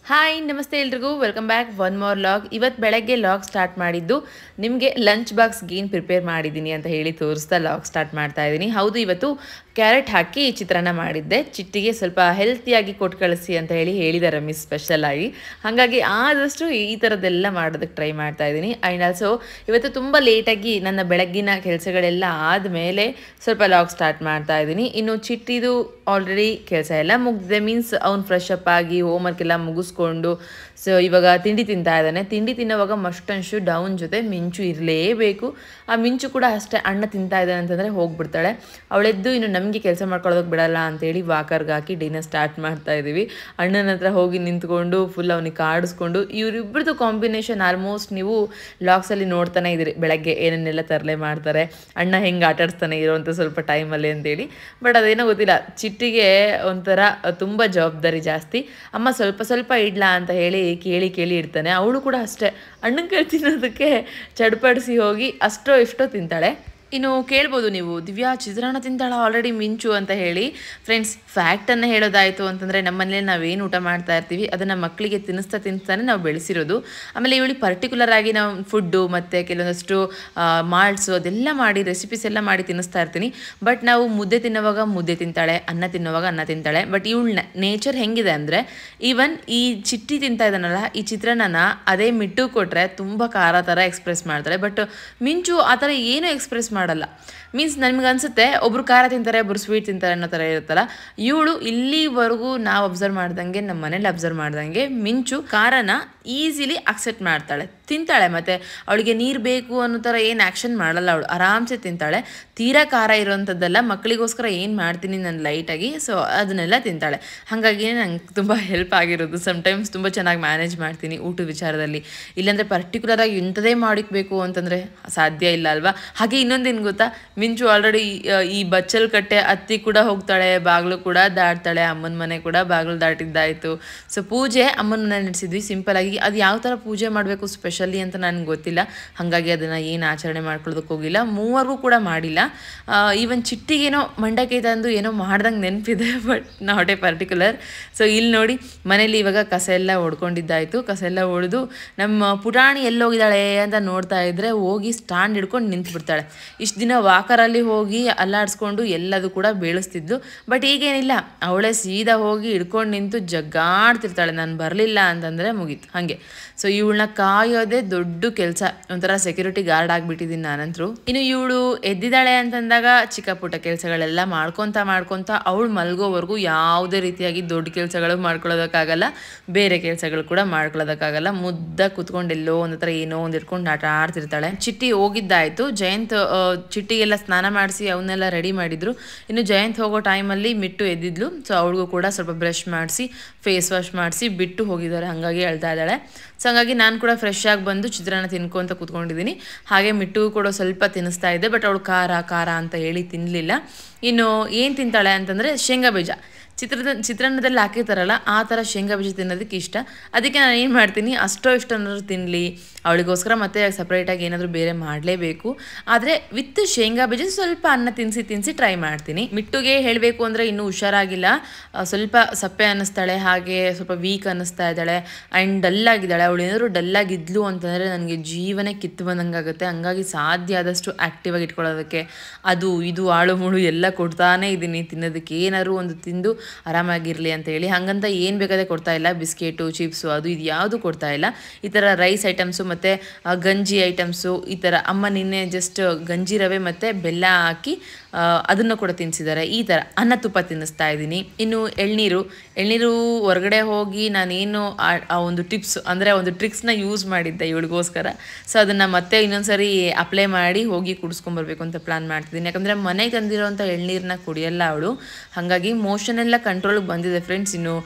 Hi ನಮಸ್ತೆ ಎಲ್ರಿಗೂ welcome back one more log. ಇವತ್ತು ಬೆಳಗ್ಗೆ ಲಾಗ್ ಸ್ಟಾರ್ಟ್ ಮಾಡಿದ್ದು ನಿಮಗೆ ಲಂಚ್ ಬಾಕ್ಸ್ಗೆ ಏನು ಪ್ರಿಪೇರ್ ಮಾಡಿದ್ದೀನಿ ಅಂತ ಹೇಳಿ ತೋರಿಸ್ತಾ ಲಾಗ್ ಸ್ಟಾರ್ಟ್ ಮಾಡ್ತಾ ಇದ್ದೀನಿ. ಹೌದು, ಇವತ್ತು ಕ್ಯಾರೆಟ್ ಹಾಕಿ ಚಿತ್ರಾನ್ನ ಮಾಡಿದ್ದೆ. ಚಿಟ್ಟಿಗೆ ಸ್ವಲ್ಪ ಹೆಲ್ತಿಯಾಗಿ ಕೊಟ್ಟು ಕಳಿಸಿ ಅಂತ ಹೇಳಿದ್ದಾರೆ ಮಿಸ್ ಸ್ಪೆಷಲ್ ಆಗಿ. ಹಾಗಾಗಿ ಆದಷ್ಟು ಈ ಥರದ್ದೆಲ್ಲ ಮಾಡೋದಕ್ಕೆ ಟ್ರೈ ಮಾಡ್ತಾ ಇದ್ದೀನಿ. ಆ್ಯಂಡ್ ಆಲ್ಸೋ ಇವತ್ತು ತುಂಬ ಲೇಟಾಗಿ ನನ್ನ ಬೆಳಗ್ಗಿನ ಕೆಲಸಗಳೆಲ್ಲ ಆದಮೇಲೆ ಸ್ವಲ್ಪ ಲಾಗ್ ಸ್ಟಾರ್ಟ್ ಮಾಡ್ತಾ ಇದ್ದೀನಿ. ಇನ್ನು ಚಿಟ್ಟಿದು ಆಲ್ರೆಡಿ ಕೆಲಸ ಎಲ್ಲ ಮುಗಿದಿದೆ, ಮೀನ್ಸ್ ಅವ್ನು ಫ್ರೆಶ್ ಅಪ್ ಆಗಿ ಹೋಮ್ವರ್ಕ್ ಎಲ್ಲ ಮುಗಿಸ್ಕೊಂಡು ಸೊ ಇವಾಗ ತಿಂಡಿ ತಿಂತಾ ಇದ್ದಾನೆ. ತಿಂಡಿ ತಿನ್ನೋವಾಗ ಮಸ್ಟನ್ಶು ಡೌನ್ ಜೊತೆ ಮಿಂಚು ಇರಲೇಬೇಕು. ಆ ಮಿಂಚು ಕೂಡ ಅಷ್ಟೇ, ಅಣ್ಣ ತಿಂತಾ ಇದ್ದಾನೆ ಅಂತಂದರೆ ಹೋಗ್ಬಿಡ್ತಾಳೆ. ಅವಳೆದ್ದು ಇನ್ನು ನಮಗೆ ಕೆಲಸ ಮಾಡ್ಕೊಳ್ಳೋದಕ್ಕೆ ಬಿಡಲ್ಲ ಅಂತೇಳಿ ವಾಕರ್ಗೆ ಹಾಕಿ ಡಿನ್ನರ್ ಸ್ಟಾರ್ಟ್ ಮಾಡ್ತಾ ಇದ್ದೀವಿ. ಅಣ್ಣನ ಹತ್ರ ಹೋಗಿ ನಿಂತ್ಕೊಂಡು ಫುಲ್ ಅವನಿಗೆ ಕಾಡಿಸ್ಕೊಂಡು ಇವರಿಬ್ಬರದು ಕಾಂಬಿನೇಷನ್ ಆಲ್ಮೋಸ್ಟ್ ನೀವು ಲಾಗ್ಸಲ್ಲಿ ನೋಡ್ತಾನೆ ಇದ್ದೀರಿ. ಬೆಳಗ್ಗೆ ಏನನ್ನೆಲ್ಲ ತರಲೆ ಮಾಡ್ತಾರೆ, ಅಣ್ಣ ಹೆಂಗೆ ಆಟಾಡಿಸ್ತಾನೆ ಇರೋವಂಥ ಸ್ವಲ್ಪ ಟೈಮಲ್ಲಿ ಅಂತೇಳಿ. ಬಟ್ ಅದೇನೋ ಗೊತ್ತಿಲ್ಲ, ಚಿಟ್ಟಿಗೆ ಒಂಥರ ತುಂಬ ಜವಾಬ್ದಾರಿ ಜಾಸ್ತಿ. ಅಮ್ಮ ಸ್ವಲ್ಪ ಸ್ವಲ್ಪ ಇಡ್ಲಾ ಅಂತ ಹೇಳಿ ಕೇಳಿ ಇಡ್ತಾನೆ. ಅವಳು ಕೂಡ ಅಷ್ಟೇ, ಅಣ್ಣನ ಕೈ ತಿನ್ನೋದಕ್ಕೆ ಚಡ್ಪಡಿಸಿ ಹೋಗಿ ಅಷ್ಟೋ ಇಷ್ಟೋ ತಿಂತಾಳೆ. ಇನ್ನು ಕೇಳ್ಬೋದು ನೀವು, ದಿವ್ಯಾ ಚಿತ್ರಾನ್ನ ತಿಂತಾಳ ಆಲ್ರೆಡಿ ಮಿಂಚು ಅಂತ ಹೇಳಿ. ಫ್ರೆಂಡ್ಸ್, ಫ್ಯಾಕ್ಟನ್ನು ಹೇಳೋದಾಯಿತು ಅಂತಂದರೆ ನಮ್ಮನೇಲಿ ನಾವೇನು ಊಟ ಮಾಡ್ತಾ ಇರ್ತೀವಿ ಅದನ್ನು ಮಕ್ಕಳಿಗೆ ತಿನ್ನಿಸ್ತಾನೆ ನಾವು ಬೆಳೆಸಿರೋದು. ಆಮೇಲೆ ಇವಳು ಪರ್ಟಿಕ್ಯುಲರ್ ಆಗಿ ನಾವು ಫುಡ್ಡು ಮತ್ತು ಕೆಲವೊಂದಷ್ಟು ಮಾಲ್ಟ್ಸು ಅದೆಲ್ಲ ಮಾಡಿ ರೆಸಿಪೀಸ್ ಎಲ್ಲ ಮಾಡಿ ತಿನ್ನಿಸ್ತಾ ಇರ್ತೀನಿ. ಬಟ್ ನಾವು ಮುದ್ದೆ ತಿನ್ನೋವಾಗ ಮುದ್ದೆ ತಿಂತಾಳೆ, ಅನ್ನ ತಿನ್ನೋವಾಗ ಅನ್ನ ತಿಂತಾಳೆ. ಬಟ್ ಇವಳ ನೇಚರ್ ಹೆಂಗಿದೆ ಅಂದರೆ, ಈವನ್ ಈ ಚಿಟ್ಟಿ ತಿಂತಾ ಇದ್ದಾನಲ್ಲ, ಈ ಚಿತ್ರಾನ್ನ ಅದೇ ಮಿಟ್ಟು ಕೊಟ್ಟರೆ ತುಂಬ ಖಾರ ಥರ ಎಕ್ಸ್ಪ್ರೆಸ್ ಮಾಡ್ತಾಳೆ. ಬಟ್ ಮಿಂಚು ಆ ಥರ ಏನೂ ಎಕ್ಸ್ಪ್ರೆಸ್ ಮಾಡಲ್ಲ. ಮೀನ್ಸ್ ನಮ್ಗೆ ಅನ್ಸುತ್ತೆ ಒಬ್ರು ಖಾರ ತಿಂತಾರೆ ಒಬ್ರು ಸ್ವೀಟ್ ತಿಂತಾರೆ ಅನ್ನೋ ಥರ ಇರುತ್ತಲ್ಲ. ಇವಳು ಇಲ್ಲಿವರೆಗೂ ನಾವು ಅಬ್ಸರ್ವ್ ಮಾಡ್ದಂಗೆ, ನಮ್ಮ ಮನೇಲಿ ಅಬ್ಸರ್ವ್ ಮಾಡ್ದಂಗೆ, ಮಿಂಚು ಖಾರನ ಈಸಿಲಿ ಅಕ್ಸೆಪ್ಟ್ ಮಾಡ್ತಾಳೆ, ತಿಂತಾಳೆ. ಮತ್ತು ಅವಳಿಗೆ ನೀರು ಬೇಕು ಅನ್ನೋ ಥರ ಏನು ಆ್ಯಕ್ಷನ್ ಮಾಡಲ್ಲ. ಅವಳು ಆರಾಮ್ಸೆ ತಿಂತಾಳೆ. ತೀರಾ ಖಾರ ಇರೋವಂಥದ್ದೆಲ್ಲ ಮಕ್ಕಳಿಗೋಸ್ಕರ ಏನು ಮಾಡ್ತೀನಿ ನಾನು ಲೈಟಾಗಿ, ಸೊ ಅದನ್ನೆಲ್ಲ ತಿಂತಾಳೆ. ಹಾಗಾಗಿ ನಂಗೆ ತುಂಬ ಹೆಲ್ಪ್ ಆಗಿರೋದು. ಸಮ್ಟೈಮ್ಸ್ ತುಂಬ ಚೆನ್ನಾಗಿ ಮ್ಯಾನೇಜ್ ಮಾಡ್ತೀನಿ ಊಟದ ವಿಚಾರದಲ್ಲಿ. ಇಲ್ಲಾಂದರೆ ಪರ್ಟಿಕ್ಯುಲರಾಗಿ ಇಂಥದೇ ಮಾಡಿಕ್ಬೇಕು ಅಂತಂದರೆ ಸಾಧ್ಯ ಇಲ್ಲ ಅಲ್ವಾ. ಹಾಗೆ ಇನ್ನೊಂದೇನು ಗೊತ್ತಾ, ಮಿಂಚು ಆಲ್ರೆಡಿ ಈ ಬಚ್ಚಲ್ ಕಟ್ಟೆ ಹತ್ತಿ ಕೂಡ ಹೋಗ್ತಾಳೆ, ಬಾಗಿಲು ಕೂಡ ದಾಟ್ತಾಳೆ. ಅಮ್ಮನ ಮನೆ ಕೂಡ ಬಾಗಿಲು ದಾಟಿದ್ದಾಯಿತು. ಸೊ ಪೂಜೆ ಅಮ್ಮನ ಮನೆ ನಡೆಸಿದ್ವಿ ಸಿಂಪಲಾಗಿ. ಅದು ಯಾವ ಥರ ಪೂಜೆ ಮಾಡಬೇಕು ಸ್ಪೆಷಲಿ ಅಂತ ನನಗೆ ಗೊತ್ತಿಲ್ಲ, ಹಾಗಾಗಿ ಅದನ್ನು ಏನು ಆಚರಣೆ ಮಾಡ್ಕೊಳ್ಳೋದಕ್ಕೆ ಹೋಗಿಲ್ಲ. ಮೂವರೆಗೂ ಕೂಡ ಮಾಡಿಲ್ಲ. ಈವನ್ ಚಿಟ್ಟಿಗೇನೋ ಮಂಡಕ್ಕಿ ತಂದು ಏನೋ ಮಾಡ್ದಂಗೆ ನೆನಪಿದೆ, but not A particular. So ಇಲ್ಲಿ ನೋಡಿ, ಮನೇಲಿ ಇವಾಗ ಕಸ ಎಲ್ಲ ಹೊಡ್ಕೊಂಡಿದ್ದಾಯಿತು. ಕಸ ಎಲ್ಲ ಹೊಡೆದು ನಮ್ಮ ಪುಟಾಣಿ ಎಲ್ಲೋಗಿದ್ದಾಳೆ ಅಂತ ನೋಡ್ತಾ ಇದ್ದರೆ ಹೋಗಿ ಸ್ಟ್ಯಾಂಡ್ ಹಿಡ್ಕೊಂಡು ನಿಂತುಬಿಡ್ತಾಳೆ. ಇಷ್ಟು ದಿನ ವಾಕರಲ್ಲಿ ಹೋಗಿ ಅಲ್ಲಾಡಿಸ್ಕೊಂಡು ಎಲ್ಲದು ಕೂಡ ಬೀಳಿಸ್ತಿದ್ಲು. ಬಟ್ ಈಗೇನಿಲ್ಲ, ಅವಳೇ ಸೀದಾ ಹೋಗಿ ಹಿಡ್ಕೊಂಡು ನಿಂತು ಜಗ್ಗಾಡ್ತಿರ್ತಾಳೆ. ನಾನು ಬರಲಿಲ್ಲ ಅಂತಂದರೆ ಮುಗೀತು ಹಾಗೆ. ಸೊ ಇವಳನ್ನ ಕಾಯೋದೇ ದೊಡ್ಡ ಕೆಲಸ, ಒಂಥರ ಸೆಕ್ಯೂರಿಟಿ ಗಾರ್ಡ್ ಆಗಿಬಿಟ್ಟಿದ್ದೀನಿ ನಾನಂತರೂ. ಇನ್ನು ಇವಳು ಎದ್ದಿದ್ದಾಳೆ ಅಂತಂದಾಗ ಚಿಕ್ಕ ಪುಟ್ಟ ಕೆಲಸಗಳೆಲ್ಲ ಮಾಡ್ಕೊತ ಅವಳು ಮಲ್ಗೋವರೆಗೂ ಯಾವುದೇ ರೀತಿಯಾಗಿ ದೊಡ್ಡ ಕೆಲಸಗಳು ಮಾಡ್ಕೊಳ್ಳೋದಕ್ಕಾಗಲ್ಲ, ಬೇರೆ ಕೆಲಸಗಳು ಕೂಡ ಮಾಡ್ಕೊಳ್ಳೋದಕ್ಕಾಗಲ್ಲ. ಮುದ್ದ ಕೂತ್ಕೊಂಡು ಎಲ್ಲೋ ಒಂದು ಥರ ಏನೋ ಒಂದು ಇಟ್ಕೊಂಡು ಆಟ ಆಡ್ತಿರ್ತಾಳೆ. ಚಿಟ್ಟಿ ಹೋಗಿದ್ದಾಯಿತು. ಜಯಂತ್ ಚಿಟ್ಟಿಗೆಲ್ಲ ಸ್ನಾನ ಮಾಡಿಸಿ ಅವನ್ನೆಲ್ಲ ರೆಡಿ ಮಾಡಿದ್ರು. ಇನ್ನು ಜಯಂತ್ ಹೋಗೋ ಟೈಮಲ್ಲಿ ಮಿಟ್ಟು ಎದ್ದಿದ್ಲು. ಸೊ ಅವಳಿಗೂ ಕೂಡ ಸ್ವಲ್ಪ ಬ್ರಷ್ ಮಾಡಿಸಿ ಫೇಸ್ ವಾಶ್ ಮಾಡಿಸಿ ಬಿಟ್ಟು ಹೋಗಿದ್ದಾರೆ. ಹಾಗಾಗಿ ಅಳ್ತಾ ಇದ್ದಾಳೆ. ಸೊ ಹಾಗಾಗಿ ನಾನು ಕೂಡ ಫ್ರೆಶ್ ಆಗಿ ಬಂದು ಚಿತ್ರಾನ್ನ ತಿನ್ಕೊಂತ ಕೂತ್ಕೊಂಡಿದ್ದೀನಿ. ಹಾಗೆ ಮಿಟ್ಟು ಕೂಡ ಸ್ವಲ್ಪ ತಿನ್ನಿಸ್ತಾ ಇದ್ದೆ, ಬಟ್ ಅವಳು ಖಾರ ಅಂತ ಹೇಳಿ ತಿನ್ನಲಿಲ್ಲ. ಇನ್ನು ಏನು ತಿಂತಾಳೆ ಅಂತಂದರೆ ಶೇಂಗಾ ಬೀಜ. ಚಿತ್ರಾನ್ನದಲ್ಲಿ ಹಾಕಿರ್ತಾರಲ್ಲ ಆ ಥರ ಶೇಂಗಾ ಬೀಜ ತಿನ್ನೋದಕ್ಕೆ ಇಷ್ಟ. ಅದಕ್ಕೆ ನಾನು ಏನು ಮಾಡ್ತೀನಿ, ಅಷ್ಟೋ ಇಷ್ಟನಾದ್ರು ತಿನ್ನಲಿ, ಅವಳಿಗೋಸ್ಕರ ಮತ್ತೆ ಸಪ್ರೇಟಾಗಿ ಏನಾದರೂ ಬೇರೆ ಮಾಡಲೇಬೇಕು. ಆದರೆ ವಿತ್ ಶೇಂಗಾ ಬೀಜ ಸ್ವಲ್ಪ ಅನ್ನ ತಿನ್ನಿಸಿ ಟ್ರೈ ಮಾಡ್ತೀನಿ. ಮಿಟ್ಟುಗೆ ಹೇಳಬೇಕು ಅಂದರೆ ಇನ್ನೂ ಹುಷಾರಾಗಿಲ್ಲ, ಸ್ವಲ್ಪ ಸಪ್ಪೆ ಅನ್ನಿಸ್ತಾಳೆ, ಹಾಗೆ ಸ್ವಲ್ಪ ವೀಕ್ ಅನ್ನಿಸ್ತಾ ಇದ್ದಾಳೆ ಆ್ಯಂಡ್ ಡಲ್ಲಾಗಿದ್ದಾಳೆ. ಅವಳು ಏನಾದರೂ ಡಲ್ಲಾಗಿದ್ಲು ಅಂತಂದರೆ ನನಗೆ ಜೀವನ ಕಿತ್ತು ಬಂದಂಗೆ ಆಗುತ್ತೆ. ಹಂಗಾಗಿ ಸಾಧ್ಯ ಆದಷ್ಟು ಆ್ಯಕ್ಟಿವಾಗಿ ಇಟ್ಕೊಳ್ಳೋದಕ್ಕೆ ಅದು ಇದು ಆಳು ಮುಳು ಎಲ್ಲ ಕೊಡ್ತಾನೇ ಇದ್ದೀನಿ ತಿನ್ನೋದಕ್ಕೆ. ಏನಾದ್ರು ಒಂದು ತಿಂದು ಆರಾಮಾಗಿರಲಿ ಅಂತ ಹೇಳಿ. ಹಾಗಂತ ಏನು ಬೇಕಾದ್ರೆ ಕೊಡ್ತಾ ಇಲ್ಲ, ಬಿಸ್ಕೆಟು ಚಿಪ್ಸು ಅದು ಇದು ಯಾವುದು ಕೊಡ್ತಾ ಇಲ್ಲ. ಈ ಥರ ರೈಸ್ ಐಟಮ್ಸು ಮತ್ತು ಗಂಜಿ ಐಟಮ್ಸು, ಈ ಥರ ಅಮ್ಮ ನಿನ್ನೆ ಜಸ್ಟ್ ಗಂಜಿ ರವೆ ಮತ್ತು ಬೆಲ್ಲ ಹಾಕಿ ಅದನ್ನು ಕೂಡ ತಿನ್ನಿಸಿದ್ದಾರೆ. ಈ ಥರ ಅನ್ನ ತುಪ್ಪ ತಿನ್ನಿಸ್ತಾ ಇದ್ದೀನಿ. ಇನ್ನು ಎಳ್ನೀರು ಹೊರಗಡೆ ಹೋಗಿ ನಾನೇನು ಆ ಒಂದು ಟಿಪ್ಸ್ ಅಂದರೆ ಒಂದು ಟ್ರಿಕ್ಸ್ನ ಯೂಸ್ ಮಾಡಿದ್ದೆ ಇವಳಿಗೋಸ್ಕರ. ಸೊ ಅದನ್ನು ಮತ್ತೆ ಇನ್ನೊಂದ್ಸರಿ ಅಪ್ಲೈ ಮಾಡಿ ಹೋಗಿ ಕುಡಿಸ್ಕೊಂಬರ್ಬೇಕು ಅಂತ ಪ್ಲ್ಯಾನ್ ಮಾಡ್ತಿದ್ದೀನಿ. ಯಾಕಂದರೆ ಮನೆಗೆ ತಂದಿರೋಂಥ ಎಳ್ನೀರನ್ನ ಕುಡಿಯಲ್ಲ ಅವಳು. ಹಾಗಾಗಿ ಮೋಷನ್ ಎಲ್ಲ ಕಂಟ್ರೋಲಿಗೆ ಬಂದಿದೆ ಫ್ರೆಂಡ್ಸ್.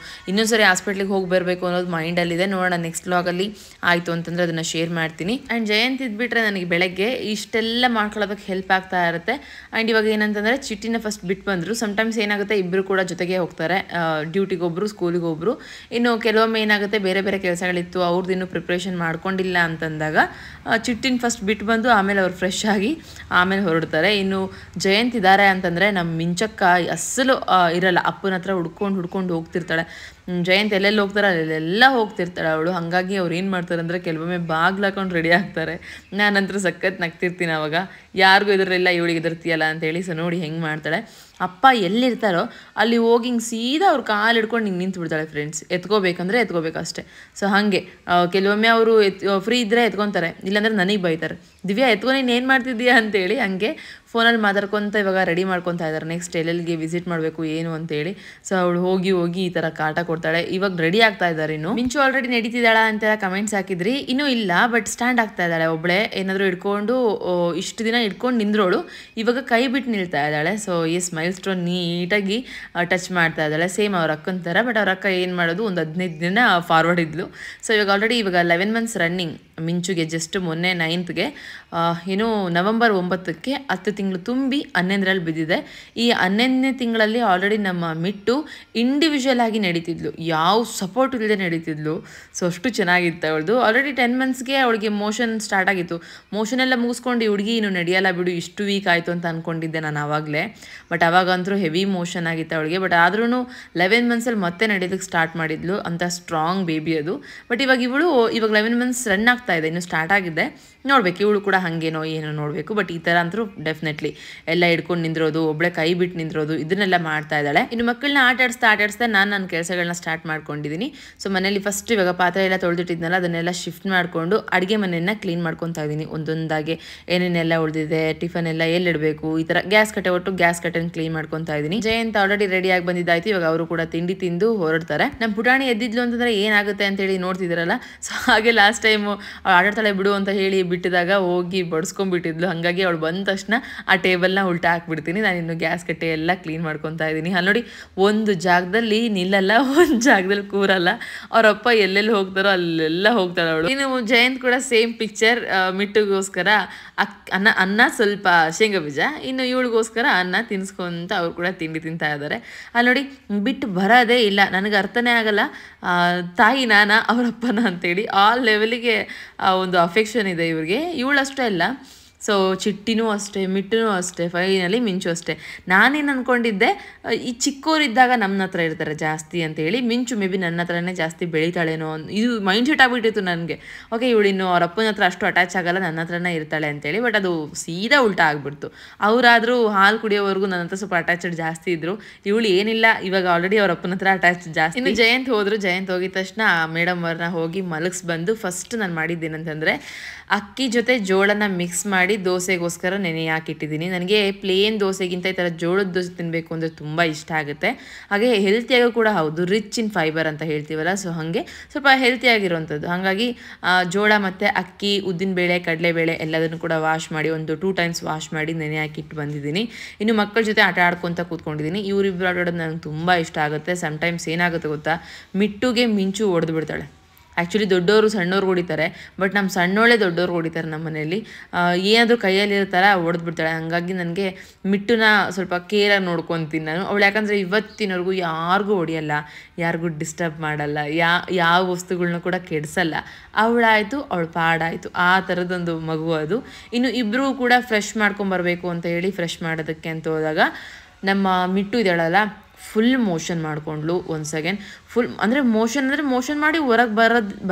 ಇನ್ನೊಂದ್ಸರಿ ಹಾಸ್ಪಿಟ್ಲಿಗೆ ಹೋಗಿ ಬರಬೇಕು ಅನ್ನೋದು ಮೈಂಡಲ್ಲಿದೆ. ನೋಡೋಣ ನೆಕ್ಸ್ಟ್ ವ್ಲಾಗಲ್ಲಿ ಆಯಿತು ಅಂತಂದರೆ ಅದನ್ನು ಶೇರ್ ಮಾಡ್ತೀನಿ. ಆ್ಯಂಡ್ ಜಯಂತ್ ಇದ್ಬಿಟ್ರೆ ನನಗೆ ಬೆಳಗ್ಗೆ ಇಷ್ಟೆಲ್ಲ ಮಾಡ್ಕೊಳ್ಳೋದಕ್ಕೆ ಹೆಲ್ಪ್ ಆಗ್ತಾ ಇರುತ್ತೆ. ಆ್ಯಂಡ್ ಇವಾಗ ಏನಂತಂದರೆ ಚಿಟ್ಟಿನ ಫಸ್ಟ್ ಬಿಟ್ಟು ಬಂದರು. ಸಮ್ಟೈಮ್ಸ್ ಏನಾಗುತ್ತೆ, ಇಬ್ಬರು ಕೂಡ ಜೊತೆಗೆ ಹೋಗ್ತಾರೆ, ಡ್ಯೂಟಿಗೊಬ್ಬರು ಸ್ಕೂಲಿಗೊಬ್ಬರು. ಇನ್ನು ಕೆಲವೊಮ್ಮೆ ಏನಾಗುತ್ತೆ, ಬೇರೆ ಬೇರೆ ಕೆಲಸಗಳಿತ್ತು, ಅವ್ರದ್ದು ಇನ್ನೂ ಪ್ರಿಪ್ರೇಷನ್ ಮಾಡ್ಕೊಂಡಿಲ್ಲ ಅಂತಂದಾಗ ಚಿಟ್ಟಿನ ಫಸ್ಟ್ ಬಿಟ್ಟು ಬಂದು ಆಮೇಲೆ ಅವ್ರು ಫ್ರೆಶ್ ಆಗಿ ಆಮೇಲೆ ಹೊರಡ್ತಾರೆ. ಇನ್ನು ಜಯಂತ್ ಇದ್ದಾರೆ ಅಂತಂದರೆ ನಮ್ಮ ಮಿಂಚಕ್ಕ ಅಸಲು ಇರಲ್ಲ, ಅಪ್ಪನ ಹತ್ರ ಹುಡ್ಕೊಂಡು ಹೋಗ್ತಿರ್ತಾಳೆ. ಜಯಂತ್ ಎಲ್ಲೆಲ್ಲಿ ಹೋಗ್ತಾರೆ ಅಲ್ಲೆಲ್ಲ ಹೋಗ್ತಿರ್ತಾಳೆ ಅವಳು. ಹಾಗಾಗಿ ಅವ್ರು ಏನು ಮಾಡ್ತಾರೆ ಅಂದರೆ ಕೆಲವೊಮ್ಮೆ ಬಾಗ್ಲು ಹಾಕೊಂಡು ರೆಡಿ ಆಗ್ತಾರೆ. ನಾನಂತರೂ ಸಖತ್ ನಗ್ತಿರ್ತೀನಿ ಅವಾಗ, ಯಾರಿಗೂ ಎದುರಿಲ್ಲ ಇವಳಿಗೆ ಎದುರ್ತೀಯಲ್ಲ ಅಂತೇಳಿ. ಸೊ ನೋಡಿ ಹೆಂಗೆ ಮಾಡ್ತಾಳೆ. ಅಪ್ಪ ಎಲ್ಲಿರ್ತಾರೋ ಅಲ್ಲಿ ಹೋಗಿ ಹಿಂಗೆ ಸೀದಾ ಅವ್ರು ಕಾಲು ಹಿಡ್ಕೊಂಡು ಹಿಂಗೆ ನಿಂತು ಬಿಡ್ತಾಳೆ ಫ್ರೆಂಡ್ಸ್. ಎತ್ಕೋಬೇಕಂದ್ರೆ ಎತ್ಕೋಬೇಕು ಅಷ್ಟೇ. ಸೊ ಹಾಗೆ ಕೆಲವೊಮ್ಮೆ ಅವರು ಫ್ರೀ ಇದ್ದರೆ ಎತ್ಕೊತಾರೆ, ಇಲ್ಲಾಂದ್ರೆ ನನಗೆ ಬೈತಾರೆ, ದಿವ್ಯಾ ಎತ್ಕೊ ನೀನು ಏನು ಮಾಡ್ತಿದ್ದೀಯಾ ಅಂತೇಳಿ. ಹಂಗೆ ಫೋನಲ್ಲಿ ಮಾತಾಡ್ಕೊತ ಇವಾಗ ರೆಡಿ ಮಾಡ್ಕೊತಾ ಇದ್ದಾರೆ, ನೆಕ್ಸ್ಟ್ ಎಲ್ಲೆಲ್ಲಿಗೆ ವಿಸಿಟ್ ಮಾಡಬೇಕು ಏನು ಅಂತೇಳಿ. ಸೊ ಅವಳು ಹೋಗಿ ಈ ಥರ ಕಾಟ ಕೊಡ್ತಾಳೆ. ಇವಾಗ ರೆಡಿ ಆಗ್ತಾ ಇದ್ದಾರೆ. ಇನ್ನು ಮಿಂಚು ಆಲ್ರೆಡಿ ನಡೀತಿದ್ದಾಳ ಅಂತೆಲ್ಲ ಕಮೆಂಟ್ಸ್ ಹಾಕಿದ್ರಿ. ಇನ್ನೂ ಇಲ್ಲ, ಬಟ್ ಸ್ಟ್ಯಾಂಡ್ ಆಗ್ತಾ ಇದ್ದಾಳೆ ಒಬ್ಬಳೆ. ಏನಾದರೂ ಹಿಡ್ಕೊಂಡು ಇಷ್ಟು ದಿನ ಹಿಡ್ಕೊಂಡು ನಿಂದ್ರೋಳು, ಇವಾಗ ಕೈ ಬಿಟ್ಟು ನಿಲ್ತಾ ಇದ್ದಾಳೆ. ಸೊ ಎಸ್, ಮೈಲ್ ಸ್ಟೋನ್ ನೀಟಾಗಿ ಟಚ್ ಮಾಡ್ತಾ ಇದ್ದಾಳೆ, ಸೇಮ್ ಅವ್ರ ಅಕ್ಕನ ಥರ. ಬಟ್ ಅವ್ರ ಅಕ್ಕ ಏನು ಮಾಡೋದು, ಒಂದು 15 ದಿನ ಫಾರ್ವರ್ಡ್ ಇದ್ಲು. ಸೊ ಇವಾಗ ಆಲ್ರೆಡಿ 11 ಮಂತ್ಸ್ ರನ್ನಿಂಗ್ ಮಿಂಚುಗೆ. ಜಸ್ಟ್ ಮೊನ್ನೆ 9th ಏನು ನವೆಂಬರ್ 9ಕ್ಕೆ 10 ತಿಂಗಳು ತುಂಬಿ 11ರಲ್ಲಿ ಬಿದ್ದಿದೆ. ಈ 11ನೇ ತಿಂಗಳಲ್ಲಿ ಆಲ್ರೆಡಿ ನಮ್ಮ ಮಿಟ್ಟು ಇಂಡಿವಿಜುವಲ್ ಆಗಿ ನಡೀತಿದ್ಲು, ಯಾವ ಸಪೋರ್ಟ್ ಇಲ್ಲದೆ ನಡೀತಿದ್ಲು. ಸೊ ಅಷ್ಟು ಚೆನ್ನಾಗಿತ್ತು ಅವಳದು. ಆಲ್ರೆಡಿ 10 ಮಂತ್ಸ್ಗೆ ಅವಳಿಗೆ ಮೋಷನ್ ಸ್ಟಾರ್ಟ್ ಆಗಿತ್ತು. ಮೋಷನ್ ಎಲ್ಲ ಮುಗಿಸ್ಕೊಂಡು ಈ ಹುಡುಗಿ ಇನ್ನು ನಡೆಯಲ್ಲ ಬಿಡು, ಇಷ್ಟು ವೀಕ್ ಆಯಿತು ಅಂತ ಅಂದ್ಕೊಂಡಿದ್ದೆ ನಾನು ಆವಾಗಲೇ. ಬಟ್ ಅವಾಗಂತೂ ಹೆವಿ ಮೋಷನ್ ಆಗಿತ್ತು ಅವಳಿಗೆ. ಬಟ್ ಆದ್ರೂ 11 ಮಂತ್ಸಲ್ಲಿ ಮತ್ತೆ ನಡೆಯೋದಕ್ಕೆ ಸ್ಟಾರ್ಟ್ ಮಾಡಿದ್ಲು. ಅಂತ ಸ್ಟ್ರಾಂಗ್ ಬೇಬಿ ಅದು. ಬಟ್ ಇವಾಗ 11 ಮಂತ್ಸ್ ರನ್ ಆಗ್ತಾ ಇದೆ, ಇನ್ನು ಸ್ಟಾರ್ಟ್ ಆಗಿದೆ. ನೋಡ್ಬೇಕು ಇವಳು ಕೂಡ ಹಾಗೇನೋ ಏನೋ ನೋಡಬೇಕು. ಬಟ್ ಈ ಥರ ಅಂತೂ ಡೆಫಿನೆಟ್ಲಿ ಎಲ್ಲ ಹಿಡ್ಕೊಂಡು ನಿಂದಿರೋದು, ಒಬ್ಬಳೆ ಕೈ ಬಿಟ್ಟು ನಿಂದಿರೋದು, ಇದನ್ನೆಲ್ಲ ಮಾಡ್ತಾ ಇದ್ದಾಳೆ. ಇನ್ನು ಮಕ್ಕಳನ್ನ ಆಟಾಡಿಸ್ತಾ ನಾನು ನನ್ನ ಕೆಲಸಗಳನ್ನ ಸ್ಟಾರ್ಟ್ ಮಾಡ್ಕೊಂಡಿದ್ದೀನಿ. ಸೊ ಮನೇಲಿ ಫಸ್ಟ್ ಇವಾಗ ಪಾತ್ರೆ ಎಲ್ಲ ತೊಳೆದಿಟ್ಟಿದ್ನಲ್ಲ, ಅದನ್ನೆಲ್ಲ ಶಿಫ್ಟ್ ಮಾಡಿಕೊಂಡು ಅಡುಗೆ ಮನೆಯನ್ನು ಕ್ಲೀನ್ ಮಾಡ್ಕೊತಾ ಇದ್ದೀನಿ ಒಂದೊಂದಾಗೆ. ಏನೇನೆಲ್ಲ ಉಳಿದಿದೆ, ಟಿಫನ್ ಎಲ್ಲ ಎಲ್ಲಿಡಬೇಕು, ಈ ಥರ ಗ್ಯಾಸ್ ಕಟ್ಟೆನ ಕ್ಲೀನ್ ಮಾಡ್ಕೊತಾ ಇದ್ದೀನಿ. ಜಯಂತ್ ಆಲ್ರೆಡಿ ರೆಡಿಯಾಗಿ ಬಂದಿದ್ದಾಯ್ತು. ಇವಾಗ ಅವರು ಕೂಡ ತಿಂಡಿ ತಿಂದು ಹೊರಡ್ತಾರೆ. ನಮ್ಮ ಪುಟಾಣಿ ಎದ್ದಿದ್ಲು ಅಂತಂದರೆ ಏನಾಗುತ್ತೆ ಅಂತೇಳಿ ನೋಡ್ತಿದ್ದೀರಲ್ಲ. ಸೊ ಹಾಗೆ ಲಾಸ್ಟ್ ಟೈಮು ಆಟಾಡ್ತಾಳೆ ಬಿಡು ಅಂತ ಹೇಳಿ ಬಿಟ್ಟಿದಾಗ ಹೋಗಿ ಬಡಿಸ್ಕೊಂಡ್ಬಿಟ್ಟಿದ್ಲು. ಹಾಗಾಗಿ ಅವಳು ಬಂದ ತಕ್ಷಣ ಆ ಟೇಬಲ್ನ ಉಲ್ಟಾ ಹಾಕ್ಬಿಡ್ತೀನಿ. ನಾನು ಇನ್ನು ಗ್ಯಾಸ್ ಕಟ್ಟೆ ಎಲ್ಲ ಕ್ಲೀನ್ ಮಾಡ್ಕೊತಾ ಇದ್ದೀನಿ. ಅಲ್ಲಿ ನೋಡಿ, ಒಂದು ಜಾಗದಲ್ಲಿ ನಿಲ್ಲಲ್ಲ, ಒಂದು ಜಾಗದಲ್ಲಿ ಕೂರಲ್ಲ. ಅವರಪ್ಪ ಎಲ್ಲೆಲ್ಲಿ ಹೋಗ್ತಾರೋ ಅಲ್ಲೆಲ್ಲ ಹೋಗ್ತಾಳೆ ಅವಳು. ಇನ್ನು ಜಯಂತ್ ಕೂಡ ಸೇಮ್ ಪಿಕ್ಚರ್. ಮಿಟ್ಟುಗೋಸ್ಕರ ಅನ್ನ ಸ್ವಲ್ಪ ಶೇಂಗಾ ಬೀಜ, ಇನ್ನು ಇವಳಿಗೋಸ್ಕರ ಅನ್ನ ತಿನ್ಸ್ಕೊಂತ ಅವ್ರು ಕೂಡ ತಿಂಡಿ ತಿಂತಾ ಇದ್ದಾರೆ. ಅಲ್ಲಿ ನೋಡಿ, ಬಿಟ್ಟು ಬರೋದೇ ಇಲ್ಲ. ನನಗೆ ಅರ್ಥನೇ ಆಗಲ್ಲ, ತಾಯಿ ನಾನ ಅವರಪ್ಪನ ಅಂತೇಳಿ ಆ ಲೆವೆಲಿಗೆ ಒಂದು ಅಫೆಕ್ಷನ್ ಇದೆ ಇವ್ರಿಗೆ. ಇವಳಷ್ಟೇ ಅಲ್ಲ, ಸೊ ಚಿಟ್ಟಿನೂ ಅಷ್ಟೇ, ಮಿಟ್ಟುನೂ ಅಷ್ಟೇ, ಫೈನಲಿ ಮಿಂಚು ಅಷ್ಟೇ. ನಾನೇನು ಅಂದ್ಕೊಂಡಿದ್ದೆ, ಈ ಚಿಕ್ಕವರಿದ್ದಾಗ ನಮ್ಮ ಹತ್ರ ಇರ್ತಾರೆ ಜಾಸ್ತಿ ಅಂತೇಳಿ. ಮಿಂಚು ಮೇ ಬಿ ನನ್ನ ಹತ್ರನೇ ಜಾಸ್ತಿ ಬೆಳೀತಾಳೇನೋ, ಇದು ಮೈಂಡ್ ಸೆಟ್ ಆಗಿಬಿಟ್ಟಿತ್ತು ನನಗೆ. ಓಕೆ, ಇವಳಿನ್ನು ಅವ್ರ ಅಪ್ಪನ ಹತ್ರ ಅಷ್ಟು ಅಟ್ಯಾಚ್ ಆಗಲ್ಲ, ನನ್ನ ಹತ್ರನೇ ಇರ್ತಾಳೆ ಅಂತೇಳಿ. ಬಟ್ ಅದು ಸೀದಾ ಉಲ್ಟಾ ಆಗಿಬಿಡ್ತು. ಅವರಾದರೂ ಹಾಲು ಕುಡಿಯೋವರೆಗೂ ನನ್ನ ಹತ್ರ ಸ್ವಲ್ಪ ಅಟ್ಯಾಚಡ್ ಜಾಸ್ತಿ ಇದ್ದರು. ಇವಳು ಏನಿಲ್ಲ, ಇವಾಗ ಆಲ್ರೆಡಿ ಅವ್ರ ಅಪ್ಪನ ಹತ್ರ ಅಟ್ಯಾಚ್ ಜಾಸ್ತಿ. ಇನ್ನು ಜಯಂತ್ ಹೋದರು. ಜಯಂತ್ ಹೋಗಿದ ತಕ್ಷಣ ಮೇಡಮ್ ಅವ್ರನ್ನ ಹೋಗಿ ಮಲಗಿಸ್ಬಂದು ಫಸ್ಟ್ ನಾನು ಮಾಡಿದ್ದೇನಂತಂದರೆ, ಅಕ್ಕಿ ಜೊತೆ ಜೋಳನ ಮಿಕ್ಸ್ ಮಾಡಿ ದೋಸೆಗೋಸ್ಕರ ನೆನೆ ಹಾಕಿಟ್ಟಿದ್ದೀನಿ. ನನಗೆ ಪ್ಲೇನ್ ದೋಸೆಗಿಂತ ಈ ಥರ ಜೋಳದ ದೋಸೆ ತಿನ್ನಬೇಕು ಅಂದರೆ ತುಂಬ ಇಷ್ಟ ಆಗುತ್ತೆ. ಹಾಗೆ ಹೆಲ್ತಿಯಾಗೂ ಕೂಡ ಹೌದು, ರಿಚ್ ಇನ್ ಫೈಬರ್ ಅಂತ ಹೇಳ್ತೀವಲ್ಲ. ಸೊ ಹಾಗೆ ಸ್ವಲ್ಪ ಹೆಲ್ತಿಯಾಗಿರೋವಂಥದ್ದು. ಹಾಗಾಗಿ ಜೋಳ ಮತ್ತು ಅಕ್ಕಿ, ಉದ್ದಿನಬೇಳೆ, ಕಡಲೆಬೇಳೆ ಎಲ್ಲದನ್ನು ಕೂಡ ವಾಶ್ ಮಾಡಿ ಒಂದು 2 ಟೈಮ್ಸ್ ವಾಶ್ ಮಾಡಿ ನೆನೆ ಹಾಕಿಟ್ಟು ಬಂದಿದ್ದೀನಿ. ಇನ್ನು ಮಕ್ಕಳ ಜೊತೆ ಆಟ ಆಡ್ಕೊತ ಕೂತ್ಕೊಂಡಿದ್ದೀನಿ. ಇವರಿಬ್ಬರು ಆಟಾಡೋದು ನನಗೆ ತುಂಬ ಇಷ್ಟ ಆಗುತ್ತೆ. ಸಮ್ಟೈಮ್ಸ್ ಏನಾಗುತ್ತೆ ಗೊತ್ತಾ, ಮಿಟ್ಟುಗೆ ಮಿಂಚು ಹೊಡೆದು ಬಿಡ್ತಾಳೆ. ಆ್ಯಕ್ಚುಲಿ ದೊಡ್ಡವರು ಸಣ್ಣವ್ರು ಹೊಡಿತಾರೆ, ಬಟ್ ನಮ್ಮ ಸಣ್ಣೋಳೆ ದೊಡ್ಡವ್ರು ಹೊಡಿತಾರೆ ನಮ್ಮ ಮನೆಯಲ್ಲಿ. ಏನಾದರೂ ಕೈಯಲ್ಲಿರ್ತಾರ ಹೊಡೆದ್ಬಿಡ್ತಾಳೆ. ಹಾಗಾಗಿ ನನಗೆ ಮಿಟ್ಟುನ ಸ್ವಲ್ಪ ಕೇರಾಗಿ ನೋಡ್ಕೊತೀನಿ ನಾನು. ಅವಳು ಯಾಕಂದರೆ ಇವತ್ತಿನವರೆಗೂ ಯಾರಿಗೂ ಹೊಡಿಯಲ್ಲ, ಯಾರಿಗೂ ಡಿಸ್ಟರ್ಬ್ ಮಾಡಲ್ಲ, ಯಾವ ವಸ್ತುಗಳನ್ನ ಕೂಡ ಕೆಡಿಸಲ್ಲ. ಅವಳಾಯಿತು, ಅವಳ ಪಾಡಾಯಿತು, ಆ ಥರದೊಂದು ಮಗು ಅದು. ಇನ್ನು ಇಬ್ಬರೂ ಕೂಡ ಫ್ರೆಶ್ ಮಾಡ್ಕೊಂಬರ್ಬೇಕು ಅಂತ ಹೇಳಿ ಫ್ರೆಶ್ ಮಾಡೋದಕ್ಕೆ ಅಂತ ಹೋದಾಗ ನಮ್ಮ ಮಿಟ್ಟು ಇದ್ದಾಳಲ್ಲ, ಫುಲ್ ಮೋಷನ್ ಮಾಡಿಕೊಂಡ್ಲು. ಒಂದು ಸೆಕೆಂಡ್ ಫುಲ್ ಅಂದರೆ ಮೋಷನ್ ಮಾಡಿ ಹೊರಗೆ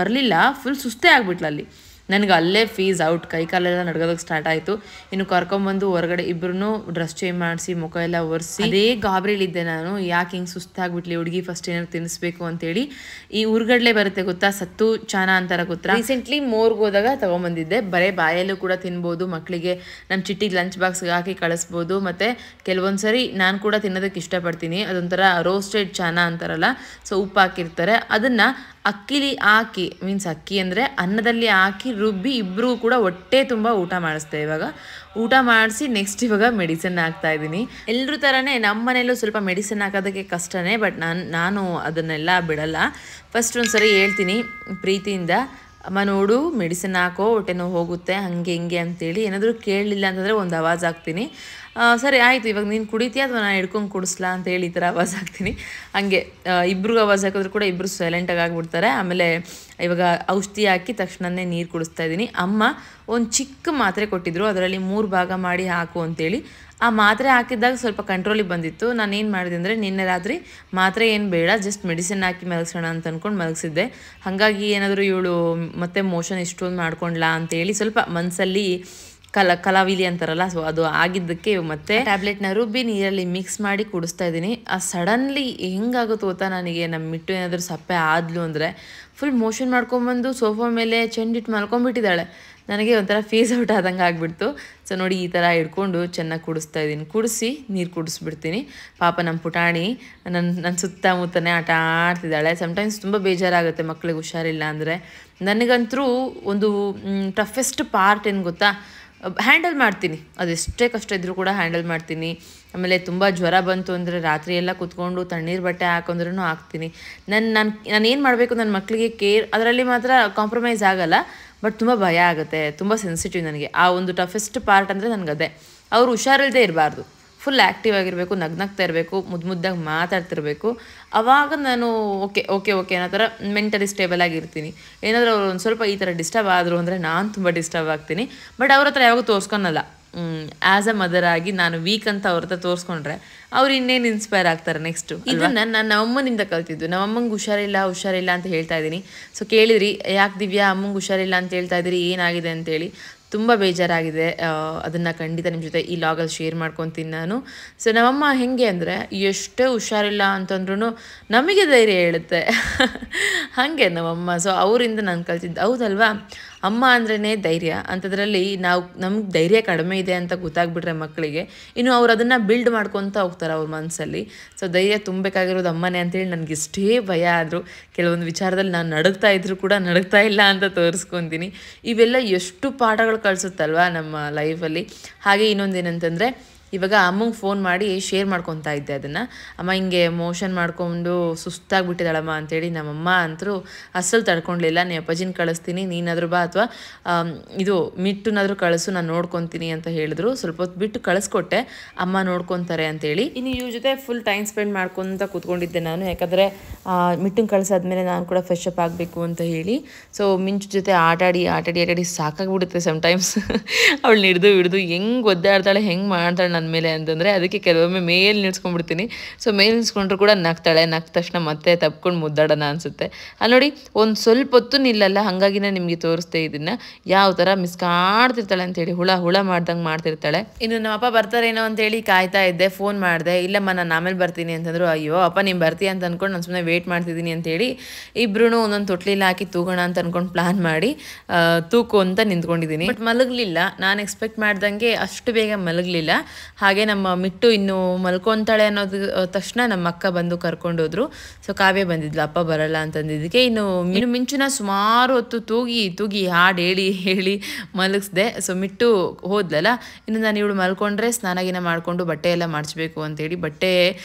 ಬರಲಿಲ್ಲ, ಫುಲ್ ಸುಸ್ತೇ ಆಗಿಬಿಟ್ಲು ಅಲ್ಲಿ. ನನಗೆ ಅಲ್ಲೇ ಫೀಸ್ ಔಟ್, ಕೈ ಕಾಲೆಲ್ಲ ನಡ್ಗೋದಕ್ಕೆ ಸ್ಟಾರ್ಟ್ ಆಯಿತು. ಇನ್ನು ಕರ್ಕೊಂಬಂದು ಹೊರಗಡೆ ಇಬ್ಬರೂ ಡ್ರೆಸ್ ಚೇಂಜ್ ಮಾಡಿಸಿ ಮುಖ ಎಲ್ಲ ಒರೆಸಿ ಅದೇ ಗಾಬರಿಲಿದ್ದೆ ನಾನು. ಯಾಕೆ ಹಿಂಗೆ ಸುಸ್ತಾಗ್ಬಿಟ್ಲಿ ಹುಡುಗಿ, ಫಸ್ಟ್ ಏನಾದ್ರು ತಿನ್ನಿಸ್ಬೇಕು ಅಂತೇಳಿ. ಈ ಉರ್ಗಡ್ಲೆ ಬರುತ್ತೆ ಗೊತ್ತಾ, ಸತ್ತು ಚಾನ ಅಂತಾರ ಗೊತ್ತಾ, ರೀಸೆಂಟ್ಲಿ ಮೋರ್ಗೆ ಹೋದಾಗ ತೊಗೊಂಬಂದಿದ್ದೆ. ಬರೀ ಬಾಯಲ್ಲೂ ಕೂಡ ತಿನ್ಬೋದು, ಮಕ್ಕಳಿಗೆ ನಮ್ಮ ಚಿಟ್ಟಿಗೆ ಲಂಚ್ ಬಾಕ್ಸ್ಗೆ ಹಾಕಿ ಕಳಿಸ್ಬೋದು. ಮತ್ತು ಕೆಲವೊಂದು ಸರಿ ನಾನು ಕೂಡ ತಿನ್ನೋದಕ್ಕೆ ಇಷ್ಟಪಡ್ತೀನಿ. ಅದೊಂಥರ ರೋಸ್ಟೆಡ್ ಚಾನ ಅಂತಾರಲ್ಲ, ಸೊ ಉಪ್ಪು ಹಾಕಿರ್ತಾರೆ, ಅದನ್ನು ಅಕ್ಕಿಲಿ ಹಾಕಿ, ಮೀನ್ಸ್ ಅಕ್ಕಿ ಅಂದರೆ ಅನ್ನದಲ್ಲಿ ಹಾಕಿ ರುಬ್ಬಿ ಇಬ್ಬರೂ ಕೂಡ ಹೊಟ್ಟೆ ತುಂಬ ಊಟ ಮಾಡಿಸ್ದೆ. ಇವಾಗ ಊಟ ಮಾಡಿಸಿ ನೆಕ್ಸ್ಟ್ ಇವಾಗ ಮೆಡಿಸಿನ್ ಹಾಕ್ತಾಯಿದ್ದೀನಿ. ಎಲ್ಲರೂ ಥರನೇ ನಮ್ಮ ಮನೇಲೂ ಸ್ವಲ್ಪ ಮೆಡಿಸಿನ್ ಹಾಕೋದಕ್ಕೆ ಕಷ್ಟನೇ. ಬಟ್ ನಾನು ಅದನ್ನೆಲ್ಲ ಬಿಡಲ್ಲ. ಫಸ್ಟ್ ಒಂದು ಸರಿ ಹೇಳ್ತೀನಿ ಪ್ರೀತಿಯಿಂದ, ಅಮ್ಮ ನೋಡು ಮೆಡಿಸಿನ್ ಹಾಕೋ, ಹೊಟ್ಟೆ ನೋವು ಹೋಗುತ್ತೆ, ಹಾಗೆ ಹಿಂಗೆ ಅಂತೇಳಿ. ಏನಾದರೂ ಕೇಳಲಿಲ್ಲ ಅಂತಂದರೆ ಒಂದು ಆವಾಜ್ ಹಾಕ್ತೀನಿ. ಸರಿ ಆಯಿತು, ಇವಾಗ ನೀನು ಕುಡಿತೀಯ ಅಥವಾ ನಾನು ಹಿಡ್ಕೊಂಡು ಕುಡಿಸ್ಲಾ ಅಂತ ಹೇಳಿ ಈ ಥರ ಆವಾಜ್ ಹಾಕ್ತೀನಿ. ಹಾಗೆ ಇಬ್ರಿಗೂ ಆವಾಜ್ ಹಾಕಿದ್ರು ಕೂಡ ಇಬ್ಬರು ಸೈಲೆಂಟಾಗಿ ಆಗಿಬಿಡ್ತಾರೆ. ಆಮೇಲೆ ಇವಾಗ ಔಷಧಿ ಹಾಕಿ ತಕ್ಷಣವೇ ನೀರು ಕುಡಿಸ್ತಾ ಇದ್ದೀನಿ. ಅಮ್ಮ ಒಂದು ಚಿಕ್ಕ ಮಾತ್ರೆ ಕೊಟ್ಟಿದ್ರು, ಅದರಲ್ಲಿ 3 ಭಾಗ ಮಾಡಿ ಹಾಕು ಅಂತೇಳಿ. ಆ ಮಾತ್ರೆ ಹಾಕಿದ್ದಾಗ ಸ್ವಲ್ಪ ಕಂಟ್ರೋಲಿಗೆ ಬಂದಿತ್ತು. ನಾನೇನು ಮಾಡಿದೆ ಅಂದರೆ ನಿನ್ನೆ ರಾತ್ರಿ ಮಾತ್ರೆ ಏನು ಬೇಡ, ಜಸ್ಟ್ ಮೆಡಿಸಿನ್ ಹಾಕಿ ಮಲಗಿಸೋಣ ಅಂತ ಅಂದ್ಕೊಂಡು ಮಲಗಿಸಿದ್ದೆ. ಹಾಗಾಗಿ ಏನಾದರೂ ಇವಳು ಮತ್ತೆ ಮೋಷನ್ ಇಷ್ಟೊಂದು ಮಾಡ್ಕೊಂಡ್ಲಾ ಅಂತೇಳಿ ಸ್ವಲ್ಪ ಮನಸ್ಸಲ್ಲಿ ಕಲಾವಿಲಿ ಅಂತಾರಲ್ಲ, ಸೊ ಅದು ಆಗಿದ್ದಕ್ಕೆ ಮತ್ತೆ ಟ್ಯಾಬ್ಲೆಟ್ನ ರುಬ್ಬಿ ನೀರಲ್ಲಿ ಮಿಕ್ಸ್ ಮಾಡಿ ಕುಡಿಸ್ತಾ ಇದ್ದೀನಿ. ಆ ಸಡನ್ಲಿ ಹೆಂಗಾಗುತ್ತೋ ಗೊತ್ತಾ, ನನಗೆ ನಮ್ಮ ಮಿಟ್ಟು ಏನಾದರೂ ಸಪ್ಪೆ ಆದ್ಲು ಅಂದರೆ ಫುಲ್ ಮೋಷನ್ ಮಾಡ್ಕೊಂಬಂದು ಸೋಫಾ ಮೇಲೆ ಚೆಂಡಿಟ್ಟು ಮಲ್ಕೊಂಡ್ಬಿಟ್ಟಿದ್ದಾಳೆ. ನನಗೆ ಒಂಥರ ಫೇಸ್ ಔಟ್ ಆದಂಗೆ ಆಗಿಬಿಡ್ತು. ಸೊ ನೋಡಿ ಈ ಥರ ಹಿಡ್ಕೊಂಡು ಚೆನ್ನಾಗಿ ಕುಡಿಸ್ತಾ ಇದ್ದೀನಿ. ಕುಡಿಸಿ ನೀರು ಕುಡಿಸ್ಬಿಡ್ತೀನಿ. ಪಾಪ ನಮ್ಮ ಪುಟಾಣಿ ನನ್ನ ಸುತ್ತಮುತ್ತನೇ ಆಟ ಆಡ್ತಿದ್ದಾಳೆ. ಸಮ್ಟೈಮ್ಸ್ ತುಂಬ ಬೇಜಾರಾಗುತ್ತೆ ಮಕ್ಕಳಿಗೆ ಹುಷಾರಿಲ್ಲ ಅಂದರೆ. ನನಗಂತರೂ ಒಂದು ಟಫೆಸ್ಟ್ ಪಾರ್ಟ್ ಏನು ಗೊತ್ತಾ, ಹ್ಯಾಂಡಲ್ ಮಾಡ್ತೀನಿ, ಅದೆಷ್ಟೇ ಕಷ್ಟ ಇದ್ದರೂ ಕೂಡ ಹ್ಯಾಂಡಲ್ ಮಾಡ್ತೀನಿ. ಆಮೇಲೆ ತುಂಬ ಜ್ವರ ಬಂತು ಅಂದರೆ ರಾತ್ರಿ ಎಲ್ಲ ಕೂತ್ಕೊಂಡು ತಣ್ಣೀರು ಬಟ್ಟೆ ಹಾಕೊಂಡ್ರೂ ಹಾಕ್ತೀನಿ. ನಾನು ಏನು ಮಾಡಬೇಕು ನನ್ನ ಮಕ್ಕಳಿಗೆ ಕೇರ್, ಅದರಲ್ಲಿ ಮಾತ್ರ ಕಾಂಪ್ರಮೈಸ್ ಆಗಲ್ಲ. ಬಟ್ ತುಂಬ ಭಯ ಆಗುತ್ತೆ, ತುಂಬ ಸೆನ್ಸಿಟಿವ್ ನನಗೆ. ಆ ಒಂದು ಟಫೆಸ್ಟ್ ಪಾರ್ಟ್ ಅಂದರೆ ನನಗದೇ. ಅವರು ಹುಷಾರಿಲ್ಲದೆ ಇರಬಾರ್ದು, ಫುಲ್ ಆ್ಯಕ್ಟಿವ್ ಆಗಿರಬೇಕು, ನಗ್ನಗ್ತಾ ಇರಬೇಕು, ಮುದ್ದಾಗಿ ಮಾತಾಡ್ತಿರ್ಬೇಕು. ಆವಾಗ ನಾನು ಓಕೆ ಓಕೆ ಓಕೆ ಅನ್ನೋ ಥರ ಮೆಂಟಲಿ ಸ್ಟೇಬಲ್ ಆಗಿರ್ತೀನಿ. ಏನಾದರೂ ಅವ್ರು ಒಂದು ಸ್ವಲ್ಪ ಈ ಥರ ಡಿಸ್ಟರ್ಬ್ ಆದರು ಅಂದರೆ ನಾನು ತುಂಬ ಡಿಸ್ಟರ್ಬ್ ಆಗ್ತೀನಿ. ಬಟ್ ಅವ್ರ ಹತ್ರ ಯಾವಾಗ ತೋರಿಸ್ಕೊಳಲ್ಲ. ಆ್ಯಸ್ ಅ ಮದರ್ ಆಗಿ ನಾನು ವೀಕ್ ಅಂತ ಅವ್ರ ಹತ್ರ ತೋರಿಸ್ಕೊಂಡ್ರೆ ಅವ್ರು ಇನ್ನೇನು ಇನ್ಸ್ಪೈರ್ ಆಗ್ತಾರೆ ನೆಕ್ಸ್ಟು. ಇದನ್ನು ನಾನು ನಮ್ಮಮ್ಮನಿಂದ ಕಲ್ತಿದ್ದು. ನಮ್ಮಮ್ಮಂಗೆ ಹುಷಾರಿಲ್ಲ ಅಂತ ಹೇಳ್ತಾ ಇದ್ದೀನಿ. ಸೊ ಕೇಳಿದ್ರಿ ಯಾಕೆ ದಿವ್ಯಾ ಅಮ್ಮಂಗೆ ಹುಷಾರಿಲ್ಲ ಅಂತ ಹೇಳ್ತಾ ಇದ್ದೀರಿ, ಏನಾಗಿದೆ ಅಂತೇಳಿ. ತುಂಬ ಬೇಜಾರಾಗಿದೆ. ಅದನ್ನು ಖಂಡಿತ ನಿಮ್ಮ ಜೊತೆ ಈ ಲಾಗಲ್ಲಿ ಶೇರ್ ಮಾಡ್ಕೊತೀನಿ ನಾನು. ಸೊ ನಮ್ಮಮ್ಮ ಹೇಗೆ ಅಂದರೆ ಎಷ್ಟೇ ಹುಷಾರಿಲ್ಲ ಅಂತಂದ್ರೂ ನಮಗೆ ಧೈರ್ಯ ಹೇಳುತ್ತೆ. ಹಾಗೆ ನಮ್ಮಮ್ಮ. ಸೊ ಅವರಿಂದ ನಾನು ಕಲ್ತಿದ್ದು. ಹೌದಲ್ವಾ, ಅಮ್ಮ ಅಂದ್ರೇ ಧೈರ್ಯ. ಅಂಥದ್ರಲ್ಲಿ ನಮ್ಗೆ ಧೈರ್ಯ ಕಡಿಮೆ ಇದೆ ಅಂತ ಗೊತ್ತಾಗ್ಬಿಟ್ರೆ ಮಕ್ಕಳಿಗೆ, ಇನ್ನು ಅವ್ರು ಅದನ್ನು ಬಿಲ್ಡ್ ಮಾಡ್ಕೊತ ಹೋಗ್ತಾರೆ ಅವ್ರ ಮನಸ್ಸಲ್ಲಿ. ಸೊ ಧೈರ್ಯ ತುಂಬಬೇಕಾಗಿರೋದು ಅಮ್ಮನೇ ಅಂತೇಳಿ ನನಗೆ ಇಷ್ಟೇ ಭಯ ಆದರೂ ಕೆಲವೊಂದು ವಿಚಾರದಲ್ಲಿ ನಾನು ನಡುಗ್ತಾ ಇದ್ರೂ ಕೂಡ ನಡುಗ್ತಾ ಇಲ್ಲ ಅಂತ ತೋರಿಸ್ಕೊತೀನಿ. ಇವೆಲ್ಲ ಎಷ್ಟು ಪಾಠಗಳು ಕಳಿಸುತ್ತಲ್ವ ನಮ್ಮ ಲೈಫಲ್ಲಿ. ಹಾಗೆ ಇನ್ನೊಂದೇನಂತಂದರೆ, ಇವಾಗ ಅಮ್ಮಂಗೆ ಫೋನ್ ಮಾಡಿ ಶೇರ್ ಮಾಡ್ಕೊತಾ ಇದ್ದೆ ಅದನ್ನು. ಅಮ್ಮ ಹಿಂಗೆ ಮೋಷನ್ ಮಾಡ್ಕೊಂಡು ಸುಸ್ತಾಗಿಬಿಟ್ಟಿದ್ದಾಳಮ್ಮ ಅಂತೇಳಿ. ನಮ್ಮಮ್ಮ ಅಂತರೂ ಅಸಲು ತಡ್ಕೊಳ್ಲಿಲ್ಲ. ನೀ ಅಪ್ಪಾಜಿನ ಕಳಿಸ್ತೀನಿ, ನೀನಾದರೂ ಬಾ, ಅಥವಾ ಇದು ಮಿಟ್ಟುನಾದರೂ ಕಳಿಸು, ನಾನು ನೋಡ್ಕೊತೀನಿ ಅಂತ ಹೇಳಿದ್ರು. ಸ್ವಲ್ಪ ಹೊತ್ತು ಬಿಟ್ಟು ಕಳಿಸ್ಕೊಟ್ಟೆ, ಅಮ್ಮ ನೋಡ್ಕೊತಾರೆ ಅಂತೇಳಿ. ಇನ್ನು ಇವ್ರ ಜೊತೆ ಫುಲ್ ಟೈಮ್ ಸ್ಪೆಂಡ್ ಮಾಡ್ಕೊತ ಕೂತ್ಕೊಂಡಿದ್ದೆ ನಾನು. ಯಾಕಂದರೆ ಮಿಟ್ಟುನ ಕಳಿಸಾದ್ಮೇಲೆ ನಾನು ಕೂಡ ಫ್ರೆಶ್ ಅಪ್ ಆಗಬೇಕು ಅಂತ ಹೇಳಿ. ಸೊ ಮಿಂಚು ಜೊತೆ ಆಟಾಡಿ ಸಾಕಾಗ್ಬಿಡುತ್ತೆ ಸಮ್ಟೈಮ್ಸ್. ಅವಳು ಹಿಡಿದು ಹೆಂಗೆ ಒದ್ದಾಡ್ತಾಳೆ, ಹೆಂಗೆ ಮಾಡ್ತಾಳೆ ನನ್ನ ಮೇಲೆ ಅಂತಂದರೆ, ಅದಕ್ಕೆ ಕೆಲವೊಮ್ಮೆ ಮೇಲೆ ನಿಲ್ಸ್ಕೊಂಡ್ಬಿಡ್ತೀನಿ. ಸೊ ಮೇಲೆ ನಿಲ್ಸ್ಕೊಂಡ್ರು ಕೂಡ ನಗ್ತಾಳೆ. ನಗ್ದ ತಕ್ಷಣ ಮತ್ತೆ ತಪ್ಕೊಂಡು ಮುದ್ದಾಡೋಣ ಅನಿಸುತ್ತೆ. ಅಲ್ಲಿ ನೋಡಿ ಒಂದು ಸ್ವಲ್ಪ ಹೊತ್ತು ನಿಲ್ಲಲ್ಲ. ಹಾಗಾಗಿನೇ ನಿಮಗೆ ತೋರಿಸ್ತೆ ಇದನ್ನು ಯಾವ ಥರ ಮಿಸ್ಕಾಡ್ತಿರ್ತಾಳೆ ಅಂತೇಳಿ. ಹುಳ ಮಾಡ್ದಂಗೆ ಮಾಡ್ತಿರ್ತಾಳೆ. ಇನ್ನು ನಮ್ಮ ಅಪ್ಪ ಬರ್ತಾರೇನೋ ಅಂತೇಳಿ ಕಾಯ್ತಾ ಇದ್ದೆ. ಫೋನ್ ಮಾಡಿದೆ, ಇಲ್ಲಮ್ಮ ನಾನು ಆಮೇಲೆ ಬರ್ತೀನಿ ಅಂತಂದ್ರು. ಅಯ್ಯೋ ಅಪ್ಪ ನೀನು ಬರ್ತೀಯ ಅಂತ ಅಂದ್ಕೊಂಡು ನಾನು ಸುಮ್ಮನೆ ವೇಟ್ ಮಾಡ್ತಿದ್ದೀನಿ ಅಂತೇಳಿ ಇಬ್ರು ಒಂದೊಂದು ತೊಟ್ಲಿಲ್ಲ ಹಾಕಿ ತೂಗೋಣ ಅಂತ ಅಂದ್ಕೊಂಡು ಪ್ಲಾನ್ ಮಾಡಿ ತೂಕು ಅಂತ ನಿಂತ್ಕೊಂಡಿದ್ದೀನಿ. ಬಟ್ ಮಲಗಲಿಲ್ಲ. ನಾನು ಎಕ್ಸ್ಪೆಕ್ಟ್ ಮಾಡ್ದಂಗೆ ಅಷ್ಟು ಬೇಗ ಮಲಗಲಿಲ್ಲ. ಹಾಗೆ ನಮ್ಮ ಮಿಟ್ಟು ಇನ್ನು ಮಲ್ಕೊತಾಳೆ ಅನ್ನೋದು ತಕ್ಷಣ ನಮ್ಮ ಅಕ್ಕ ಬಂದು ಕರ್ಕೊಂಡೋದ್ರು. ಸೊ ಕಾವ್ಯ ಬಂದಿದ್ಲು, ಅಪ್ಪ ಬರಲ್ಲ ಅಂತಂದಿದ್ದಕ್ಕೆ. ಇನ್ನು ಮಿಂಚುನ ಸುಮಾರು ಹೊತ್ತು ತೂಗಿ ಹಾಡು ಹೇಳಿ ಮಲಗಿಸ್ದೆ. ಸೊ ಮಿಟ್ಟು ಹೋದ್ಲಲ್ಲ, ಇನ್ನು ನಾನು ಇವಳು ಮಲ್ಕೊಂಡ್ರೆ ಸ್ನಾನಗಿನ ಮಾಡಿಕೊಂಡು ಬಟ್ಟೆ ಎಲ್ಲ ಮಾಡಿಸ್ಬೇಕು ಅಂತೇಳಿ ಬಟ್ಟೆ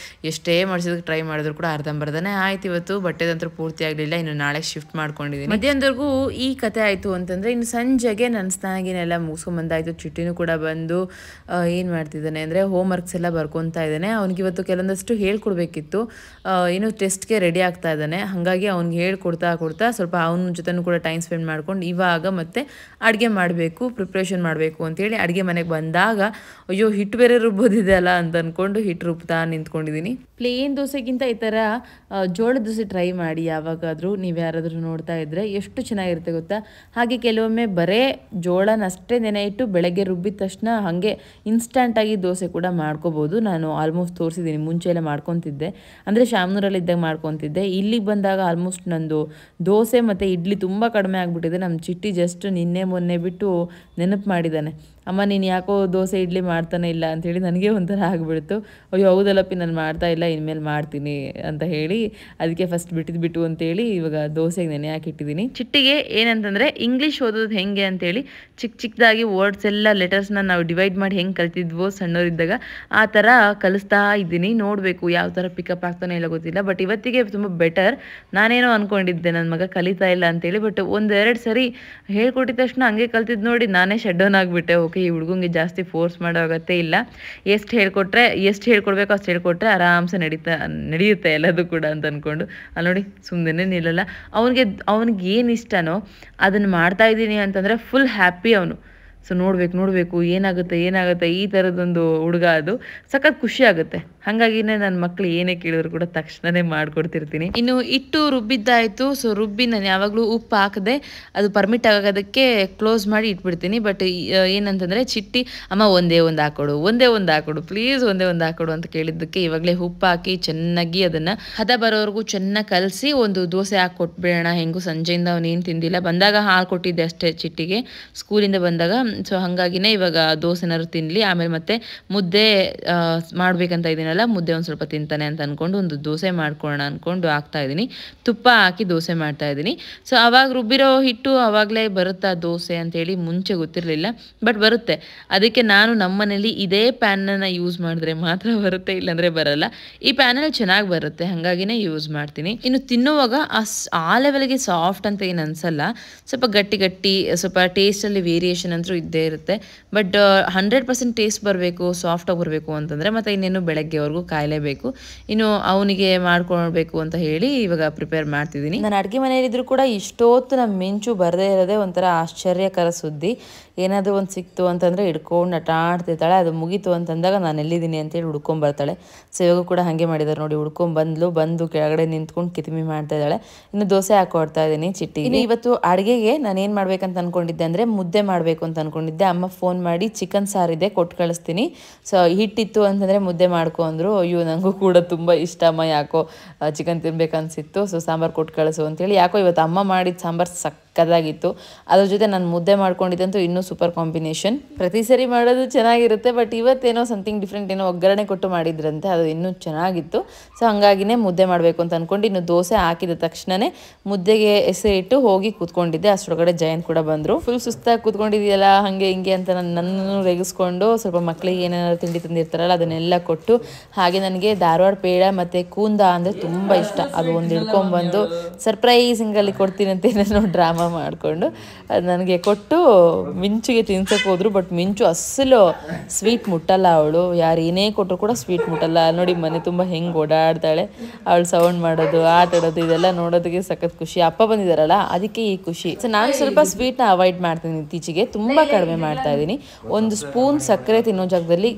ಎಷ್ಟೇ ಮಾಡಿಸೋದಕ್ಕೆ ಟ್ರೈ ಮಾಡಿದ್ರು ಕೂಡ ಅರ್ಧಂಬರ್ಧನೇ ಆಯ್ತು. ಇವತ್ತು ಬಟ್ಟೆದಂತೂ ಪೂರ್ತಿ ಆಗಲಿಲ್ಲ. ಇನ್ನು ನಾಳೆ ಶಿಫ್ಟ್ ಮಾಡ್ಕೊಂಡಿದ್ದೀನಿ. ಮಧ್ಯಾಹ್ನದವರೆಗೂ ಈ ಕತೆ ಆಯಿತು ಅಂತಂದರೆ, ಇನ್ನು ಸಂಜೆಗೆ ನನ್ನ ಸ್ನಾನಗಿನೆಲ್ಲ ಮುಗಿಸ್ಕೊಂಬಂದಾಯಿತು. ಚಿಟ್ಟಿನೂ ಕೂಡ ಬಂದು ಏನು ಮಾಡ್ತಿದ್ದಾನೆ ಅಂದರೆ ಹೋಮ್ವರ್ಕ್ಸ್ ಎಲ್ಲ ಬರ್ಕೊತಾ ಇದ್ದಾನೆ. ಅವ್ನಿಗೆ ಇವತ್ತು ಕೆಲವೊಂದಷ್ಟು ಹೇಳ್ಕೊಡ್ಬೇಕಿತ್ತು. ಇನ್ನು ಟೆಸ್ಟ್ಗೆ ರೆಡಿ ಆಗ್ತಾ ಇದ್ದಾನೆ. ಹಾಗಾಗಿ ಅವ್ನಿಗೆ ಹೇಳ್ಕೊಡ್ತಾ ಸ್ವಲ್ಪ ಅವನ ಜೊತೆನೂ ಕೂಡ ಟೈಮ್ ಸ್ಪೆಂಡ್ ಮಾಡ್ಕೊಂಡು ಇವಾಗ ಮತ್ತೆ ಅಡುಗೆ ಮಾಡಬೇಕು, ಪ್ರಿಪ್ರೇಷನ್ ಮಾಡಬೇಕು ಅಂತೇಳಿ ಅಡುಗೆ ಮನೆಗೆ ಬಂದಾಗ ಅಯ್ಯೋ ಹಿಟ್ಟು ಬೇರೆ ರುಬ್ಬೋದಿದೆ ಅಲ್ಲ ಅಂತ ಅಂದ್ಕೊಂಡು ಹಿಟ್ಟು ರುಬ್ತಾ ನಿಂತ್ಕೊಂಡಿದ್ದೀನಿ. ಪ್ಲೇನ್ ದೋಸೆಗಿಂತ ಈ ಥರ ಜೋಳದ ದೋಸೆ ಟ್ರೈ ಮಾಡಿ ಯಾವಾಗಾದರೂ, ನೀವು ಯಾರಾದರೂ ನೋಡ್ತಾ ಇದ್ದರೆ ಎಷ್ಟು ಚೆನ್ನಾಗಿರುತ್ತೆ ಗೊತ್ತಾ. ಹಾಗೆ ಕೆಲವೊಮ್ಮೆ ಬರೇ ಜೋಳನಷ್ಟೇ ನೆನೆ ಇಟ್ಟು ಬೆಳಗ್ಗೆ ರುಬ್ಬಿದ ತಕ್ಷಣ ಹಾಗೆ ಇನ್ಸ್ಟಂಟಾಗಿ ದೋಸೆ ಕೂಡ ಮಾಡ್ಕೋಬೋದು. ನಾನು ಆಲ್ಮೋಸ್ಟ್ ತೋರಿಸಿದ್ದೀನಿ, ಮುಂಚೆ ಎಲ್ಲ ಮಾಡ್ಕೊತಿದ್ದೆ. ಅಂದರೆ ಶಾಮನೂರಲ್ಲಿದ್ದಾಗ ಮಾಡ್ಕೊತಿದ್ದೆ. ಇಲ್ಲಿಗೆ ಬಂದಾಗ ಆಲ್ಮೋಸ್ಟ್ ನಂದು ದೋಸೆ ಮತ್ತು ಇಡ್ಲಿ ತುಂಬ ಕಡಿಮೆ ಆಗಿಬಿಟ್ಟಿದೆ. ನಮ್ಮ ಚಿಟ್ಟಿ ಜಸ್ಟ್ ನಿನ್ನೆ ಮೊನ್ನೆ ಬಿಟ್ಟು ನೆನಪು ಮಾಡಿದ್ದಾನೆ, ಅಮ್ಮ ನೀನು ಯಾಕೋ ದೋಸೆ ಇಡ್ಲಿ ಮಾಡ್ತಾನೆ ಇಲ್ಲ ಅಂಥೇಳಿ. ನನಗೆ ಒಂಥರ ಆಗಿಬಿಡ್ತು. ಅಯ್ಯೋ ಹೌದಲ್ಲಪ್ಪಿ ನಾನು ಮಾಡ್ತಾ ಇಲ್ಲ, ಇನ್ಮೇಲೆ ಮಾಡ್ತೀನಿ ಅಂತ ಹೇಳಿ ಅದಕ್ಕೆ ಫಸ್ಟ್ ಬಿಟ್ಟು ಅಂತೇಳಿ ಇವಾಗ ದೋಸೆಗೆ ನೆನೆ ಹಾಕಿಟ್ಟಿದ್ದೀನಿ. ಚಿಟ್ಟಿಗೆ ಏನಂತಂದರೆ ಇಂಗ್ಲೀಷ್ ಓದೋದು ಹೆಂಗೆ ಅಂತೇಳಿ ಚಿಕ್ಕದಾಗಿ ವರ್ಡ್ಸ್ ಎಲ್ಲ ಲೆಟರ್ಸ್ನ ನಾವು ಡಿವೈಡ್ ಮಾಡಿ ಹೆಂಗೆ ಕಲ್ತಿದ್ವೋ ಸಣ್ಣವರಿದ್ದಾಗ ಆ ಥರ ಕಲಿಸ್ತಾ ಇದ್ದೀನಿ. ನೋಡಬೇಕು ಯಾವ ಥರ ಪಿಕಪ್ ಆಗ್ತಾನೆ ಇಲ್ಲ ಗೊತ್ತಿಲ್ಲ. ಬಟ್ ಇವತ್ತಿಗೆ ತುಂಬ ಬೆಟರ್. ನಾನೇನೋ ಅಂದ್ಕೊಂಡಿದ್ದೆ ನನ್ನ ಮಗ ಕಲಿತಾ ಇಲ್ಲ ಅಂತೇಳಿ. ಬಟ್ ಒಂದೆರಡು ಸರಿ ಹೇಳ್ಕೊಟ್ಟಿದ ತಕ್ಷಣ ಹಂಗೆ ಕಲ್ತಿದ್ದು ನೋಡಿ ನಾನೇ ಶಟ್ ಡೌನ್ ಆಗಿಬಿಟ್ಟೆ. ಓಕೆ ಈ ಹುಡುಗಂಗೆ ಜಾಸ್ತಿ ಫೋರ್ಸ್ ಮಾಡೋ ಅಗತ್ಯ ಇಲ್ಲ, ಎಷ್ಟು ಹೇಳ್ಕೊಡ್ಬೇಕೋ ಅಷ್ಟು ಹೇಳ್ಕೊಟ್ರೆ ಆರಾಮ್ಸೆ ನಡೆಯುತ್ತೆ ಎಲ್ಲದು ಕೂಡ ಅಂತ ಅಂದ್ಕೊಂಡು ಅಲ್ಲಿ ನೋಡಿ ಸುಮ್ಮನೆ ನಿಲ್ಲಲ್ಲ. ಅವ್ನಿಗೆ ಏನು ಇಷ್ಟನೋ ಅದನ್ನು ಮಾಡ್ತಾ ಇದ್ದೀನಿ ಅಂತಂದರೆ ಫುಲ್ ಹ್ಯಾಪಿ ಅವನು. ಸೊ ನೋಡಬೇಕು ಏನಾಗುತ್ತೆ ಈ ಥರದೊಂದು ಹುಡುಗ, ಅದು ಸಖತ್ ಖುಷಿ ಆಗುತ್ತೆ. ಹಾಗಾಗಿನೇ ನನ್ನ ಮಕ್ಕಳು ಏನೇ ಕೇಳಿದ್ರು ಕೂಡ ತಕ್ಷಣನೇ ಮಾಡಿಕೊಡ್ತಿರ್ತೀನಿ. ಇನ್ನು ಇಟ್ಟು ರುಬ್ಬಿದ್ದಾಯಿತು. ಸೊ ರುಬ್ಬಿ ನಾನು ಯಾವಾಗಲೂ ಉಪ್ಪು ಹಾಕದೆ ಅದು ಪರ್ಮಿಟ್ ಆಗೋದಕ್ಕೆ ಕ್ಲೋಸ್ ಮಾಡಿ ಇಟ್ಬಿಡ್ತೀನಿ. ಬಟ್ ಏನಂತಂದರೆ ಚಿಟ್ಟಿ ಅಮ್ಮ ಒಂದೇ ಒಂದು ಹಾಕೊಡು ಪ್ಲೀಸ್, ಒಂದೇ ಒಂದು ಹಾಕೊಡು ಅಂತ ಕೇಳಿದ್ದಕ್ಕೆ ಇವಾಗಲೇ ಉಪ್ಪು ಹಾಕಿ ಚೆನ್ನಾಗಿ ಅದನ್ನು ಹದ ಬರೋವರೆಗೂ ಚೆನ್ನಾಗಿ ಕಲಸಿ ಒಂದು ದೋಸೆ ಹಾಕಿ ಕೊಟ್ಬಿಡೋಣ. ಹೆಂಗೂ ಸಂಜೆಯಿಂದ ಅವನೇನು ತಿಂದಿಲ್ಲ, ಬಂದಾಗ ಹಾಲು ಕೊಟ್ಟಿದ್ದೆ ಅಷ್ಟೇ ಚಿಟ್ಟಿಗೆ ಸ್ಕೂಲಿಂದ ಬಂದಾಗ. ಸೊ ಹಾಗಾಗಿನೇ ಇವಾಗ ದೋಸೆನಾದ್ರು ತಿನ್ನಲಿ, ಆಮೇಲೆ ಮತ್ತೆ ಮುದ್ದೆ ಮಾಡ್ಬೇಕಂತ ಇದ್ದೀನಲ್ಲ, ಮುದ್ದೆ ಒಂದು ಸ್ವಲ್ಪ ತಿಂತಾನೆ ಅಂತ ಅಂದ್ಕೊಂಡು ಒಂದು ದೋಸೆ ಮಾಡ್ಕೊಳ್ಳೋಣ ಅಂದ್ಕೊಂಡು ಹಾಕ್ತಾಯಿದ್ದೀನಿ. ತುಪ್ಪ ಹಾಕಿ ದೋಸೆ ಮಾಡ್ತಾಯಿದ್ದೀನಿ. ಸೊ ಆವಾಗ ರುಬ್ಬಿರೋ ಹಿಟ್ಟು ಆವಾಗಲೇ ಬರುತ್ತಾ ದೋಸೆ ಅಂತೇಳಿ ಮುಂಚೆ ಗೊತ್ತಿರಲಿಲ್ಲ, ಬಟ್ ಬರುತ್ತೆ. ಅದಕ್ಕೆ ನಾನು ನಮ್ಮನೇಲಿ ಇದೇ ಪ್ಯಾನನ್ನು ಯೂಸ್ ಮಾಡಿದ್ರೆ ಮಾತ್ರ ಬರುತ್ತೆ, ಇಲ್ಲಾಂದರೆ ಬರಲ್ಲ. ಈ ಪ್ಯಾನಲ್ಲಿ ಚೆನ್ನಾಗಿ ಬರುತ್ತೆ, ಹಾಗಾಗಿನೇ ಯೂಸ್ ಮಾಡ್ತೀನಿ. ಇನ್ನು ತಿನ್ನುವಾಗ ಆ ಲೆವೆಲ್ಗೆ ಸಾಫ್ಟ್ ಅಂತ ಏನು ಅನಿಸಲ್ಲ, ಸ್ವಲ್ಪ ಗಟ್ಟಿ ಸ್ವಲ್ಪ ಟೇಸ್ಟಲ್ಲಿ ವೇರಿಯೇಷನ್ ಅಂತೂ ಇದ್ದೇ ಇರುತ್ತೆ. ಬಟ್ 100% ಟೇಸ್ಟ್ ಬರಬೇಕು, ಸಾಫ್ಟಾಗಿ ಬರಬೇಕು ಅಂತಂದರೆ ಮತ್ತೆ ಇನ್ನೇನು ಬೆಳಗ್ಗೆವರೆಗೂ ಕಾಯಲೇಬೇಕು. ಇನ್ನು ಅವನಿಗೆ ಮಾಡ್ಕೊಳ್ಬೇಕು ಅಂತ ಹೇಳಿ ಇವಾಗ ಪ್ರಿಪೇರ್ ಮಾಡ್ತಿದ್ದೀನಿ. ನಾನು ಅಡುಗೆ ಮನೆಯಲ್ಲಿದ್ದರೂ ಕೂಡ ಇಷ್ಟೊತ್ತು ನಮ್ಮ ಮಿಂಚು ಬರದೇ ಇರೋದೇ ಒಂಥರ ಆಶ್ಚರ್ಯಕರ ಸುದ್ದಿ. ಏನಾದರೂ ಒಂದು ಸಿಕ್ತು ಅಂತಂದರೆ ಹಿಡ್ಕೊಂಡು ಆಟಾಡ್ತಿರ್ತಾಳೆ. ಅದು ಮುಗೀತು ಅಂತಂದಾಗ ನಾನು ಎಲ್ಲಿದ್ದೀನಿ ಅಂತೇಳಿ ಹುಡ್ಕೊಂಬರ್ತಾಳೆ. ಸೊ ಇವಾಗ ಕೂಡ ಹಾಗೆ ಮಾಡಿದ್ದಾರೆ ನೋಡಿ, ಬಂದು ಕೆಳಗಡೆ ನಿಂತ್ಕೊಂಡು ಕಿತಿಮಿ ಮಾಡ್ತಾ ಇದ್ದಾಳೆ. ಇನ್ನು ದೋಸೆ ಹಾಕೊಡ್ತಾ ಇದ್ದೀನಿ ಚಿಟ್ಟಿಗೆ. ಇನ್ನು ಇವತ್ತು ಅಡುಗೆಗೆ ನಾನು ಏನು ಮಾಡ್ಬೇಕಂತ ಅಂದ್ಕೊಂಡಿದ್ದೆ ಅಂದರೆ ಮುದ್ದೆ ಮಾಡಬೇಕು ಅಂತ ಅಂದ್ಕೊಂಡಿದ್ದೆ. ಅಮ್ಮ ಫೋನ್ ಮಾಡಿ ಚಿಕನ್ ಸಾರಿದೆ ಕೊಟ್ಟು ಕಳಿಸ್ತೀನಿ, ಸೊ ಹಿಟ್ಟಿತ್ತು ಅಂತಂದರೆ ಮುದ್ದೆ ಮಾಡ್ಕೊ ಅಂದರು. ಅಯ್ಯೋ ನನಗೂ ಕೂಡ ತುಂಬ ಇಷ್ಟ ಅಮ್ಮ, ಯಾಕೋ ಚಿಕನ್ ತಿನ್ಬೇಕನ್ಸಿತ್ತು, ಸೊ ಸಾಂಬಾರು ಕೊಟ್ಟು ಕಳಿಸು ಅಂತೇಳಿ. ಯಾಕೋ ಇವತ್ತು ಅಮ್ಮ ಮಾಡಿದ ಸಾಂಬಾರು ಸಕ್ಕತ್ತಾಗಿತ್ತು. ಅದ್ರ ಜೊತೆ ನಾನು ಮುದ್ದೆ ಮಾಡ್ಕೊಂಡಿದ್ದಂತೂ ಇನ್ನೂ ಸೂಪರ್ ಕಾಂಬಿನೇಷನ್. ಪ್ರತಿ ಸರಿ ಮಾಡೋದು ಚೆನ್ನಾಗಿರುತ್ತೆ, ಬಟ್ ಇವತ್ತೇನೋ ಸಮಥಿಂಗ್ ಡಿಫ್ರೆಂಟ್, ಏನೋ ಒಗ್ಗರಣೆ ಕೊಟ್ಟು ಮಾಡಿದ್ರಂತೆ, ಅದು ಇನ್ನೂ ಚೆನ್ನಾಗಿತ್ತು. ಸೊ ಹಾಗಾಗಿನೇ ಮುದ್ದೆ ಮಾಡಬೇಕು ಅಂತ ಅಂದ್ಕೊಂಡು ಇನ್ನು ದೋಸೆ ಹಾಕಿದ ತಕ್ಷಣವೇ ಮುದ್ದೆಗೆ ಹೆಸರಿಟ್ಟು ಹೋಗಿ ಕೂತ್ಕೊಂಡಿದ್ದೆ. ಅಷ್ಟರೊಳಗಡೆ ಜಯಂತ್ ಕೂಡ ಬಂದರು. ಫುಲ್ ಸುಸ್ತಾಗಿ ಕೂತ್ಕೊಂಡಿದೆಯಲ್ಲ ಹಾಗೆ ಹಿಂಗೆ ಅಂತ ನನ್ನನ್ನು ರೆಗಿಸ್ಕೊಂಡು ಸ್ವಲ್ಪ ಮಕ್ಕಳಿಗೆ ಏನೇನಾದ್ರು ತಿಂಡಿ ತಂದಿರ್ತಾರಲ್ಲ ಅದನ್ನೆಲ್ಲ ಕೊಟ್ಟು, ಹಾಗೆ ನನಗೆ ಧಾರವಾಡ ಪೇಡ ಮತ್ತು ಕೂಂದ ಅಂದರೆ ತುಂಬ ಇಷ್ಟ. ಅದು ಒಂದು ಹಿಡ್ಕೊಂಡ್ಬಂದು ಸರ್ಪ್ರೈಸಿಂಗಲ್ಲಿ ಕೊಡ್ತೀನಿ ಅಂತ ಏನೇನೋ ಡ್ರಾಮಾ ಮಾಡಿಕೊಂಡು ಅದು ನನಗೆ ಕೊಟ್ಟು ಮಿಂಚಿಗೆ ತಿನ್ಸಕ್ಕೆ ಹೋದ್ರು. ಬಟ್ ಮಿಂಚು ಅಸಲು ಸ್ವೀಟ್ ಮುಟ್ಟಲ್ಲ, ಅವಳು ಯಾರು ಏನೇ ಕೊಟ್ಟರು ಕೂಡ ಸ್ವೀಟ್ ಮುಟ್ಟಲ್ಲ. ನೋಡಿ ಮನೆ ತುಂಬ ಹೆಂಗೆ ಓಡಾಡ್ತಾಳೆ, ಅವಳು ಸೌಂಡ್ ಮಾಡೋದು ಆಟ ಆಡೋದು ಇದೆಲ್ಲ ನೋಡೋದಕ್ಕೆ ಸಖತ್ ಖುಷಿ. ಅಪ್ಪ ಬಂದಿದ್ದಾರಲ್ಲ ಅದಕ್ಕೆ ಈ ಖುಷಿ. ಸೊ ನಾನು ಸ್ವಲ್ಪ ಸ್ವೀಟ್ನ ಅವಾಯ್ಡ್ ಮಾಡ್ತೀನಿ, ಇತ್ತೀಚೆಗೆ ತುಂಬ ಕಡಿಮೆ ಮಾಡ್ತಾ ಇದ್ದೀನಿ. ಒಂದು ಸ್ಪೂನ್ ಸಕ್ಕರೆ ತಿನ್ನೋ ಜಾಗದಲ್ಲಿ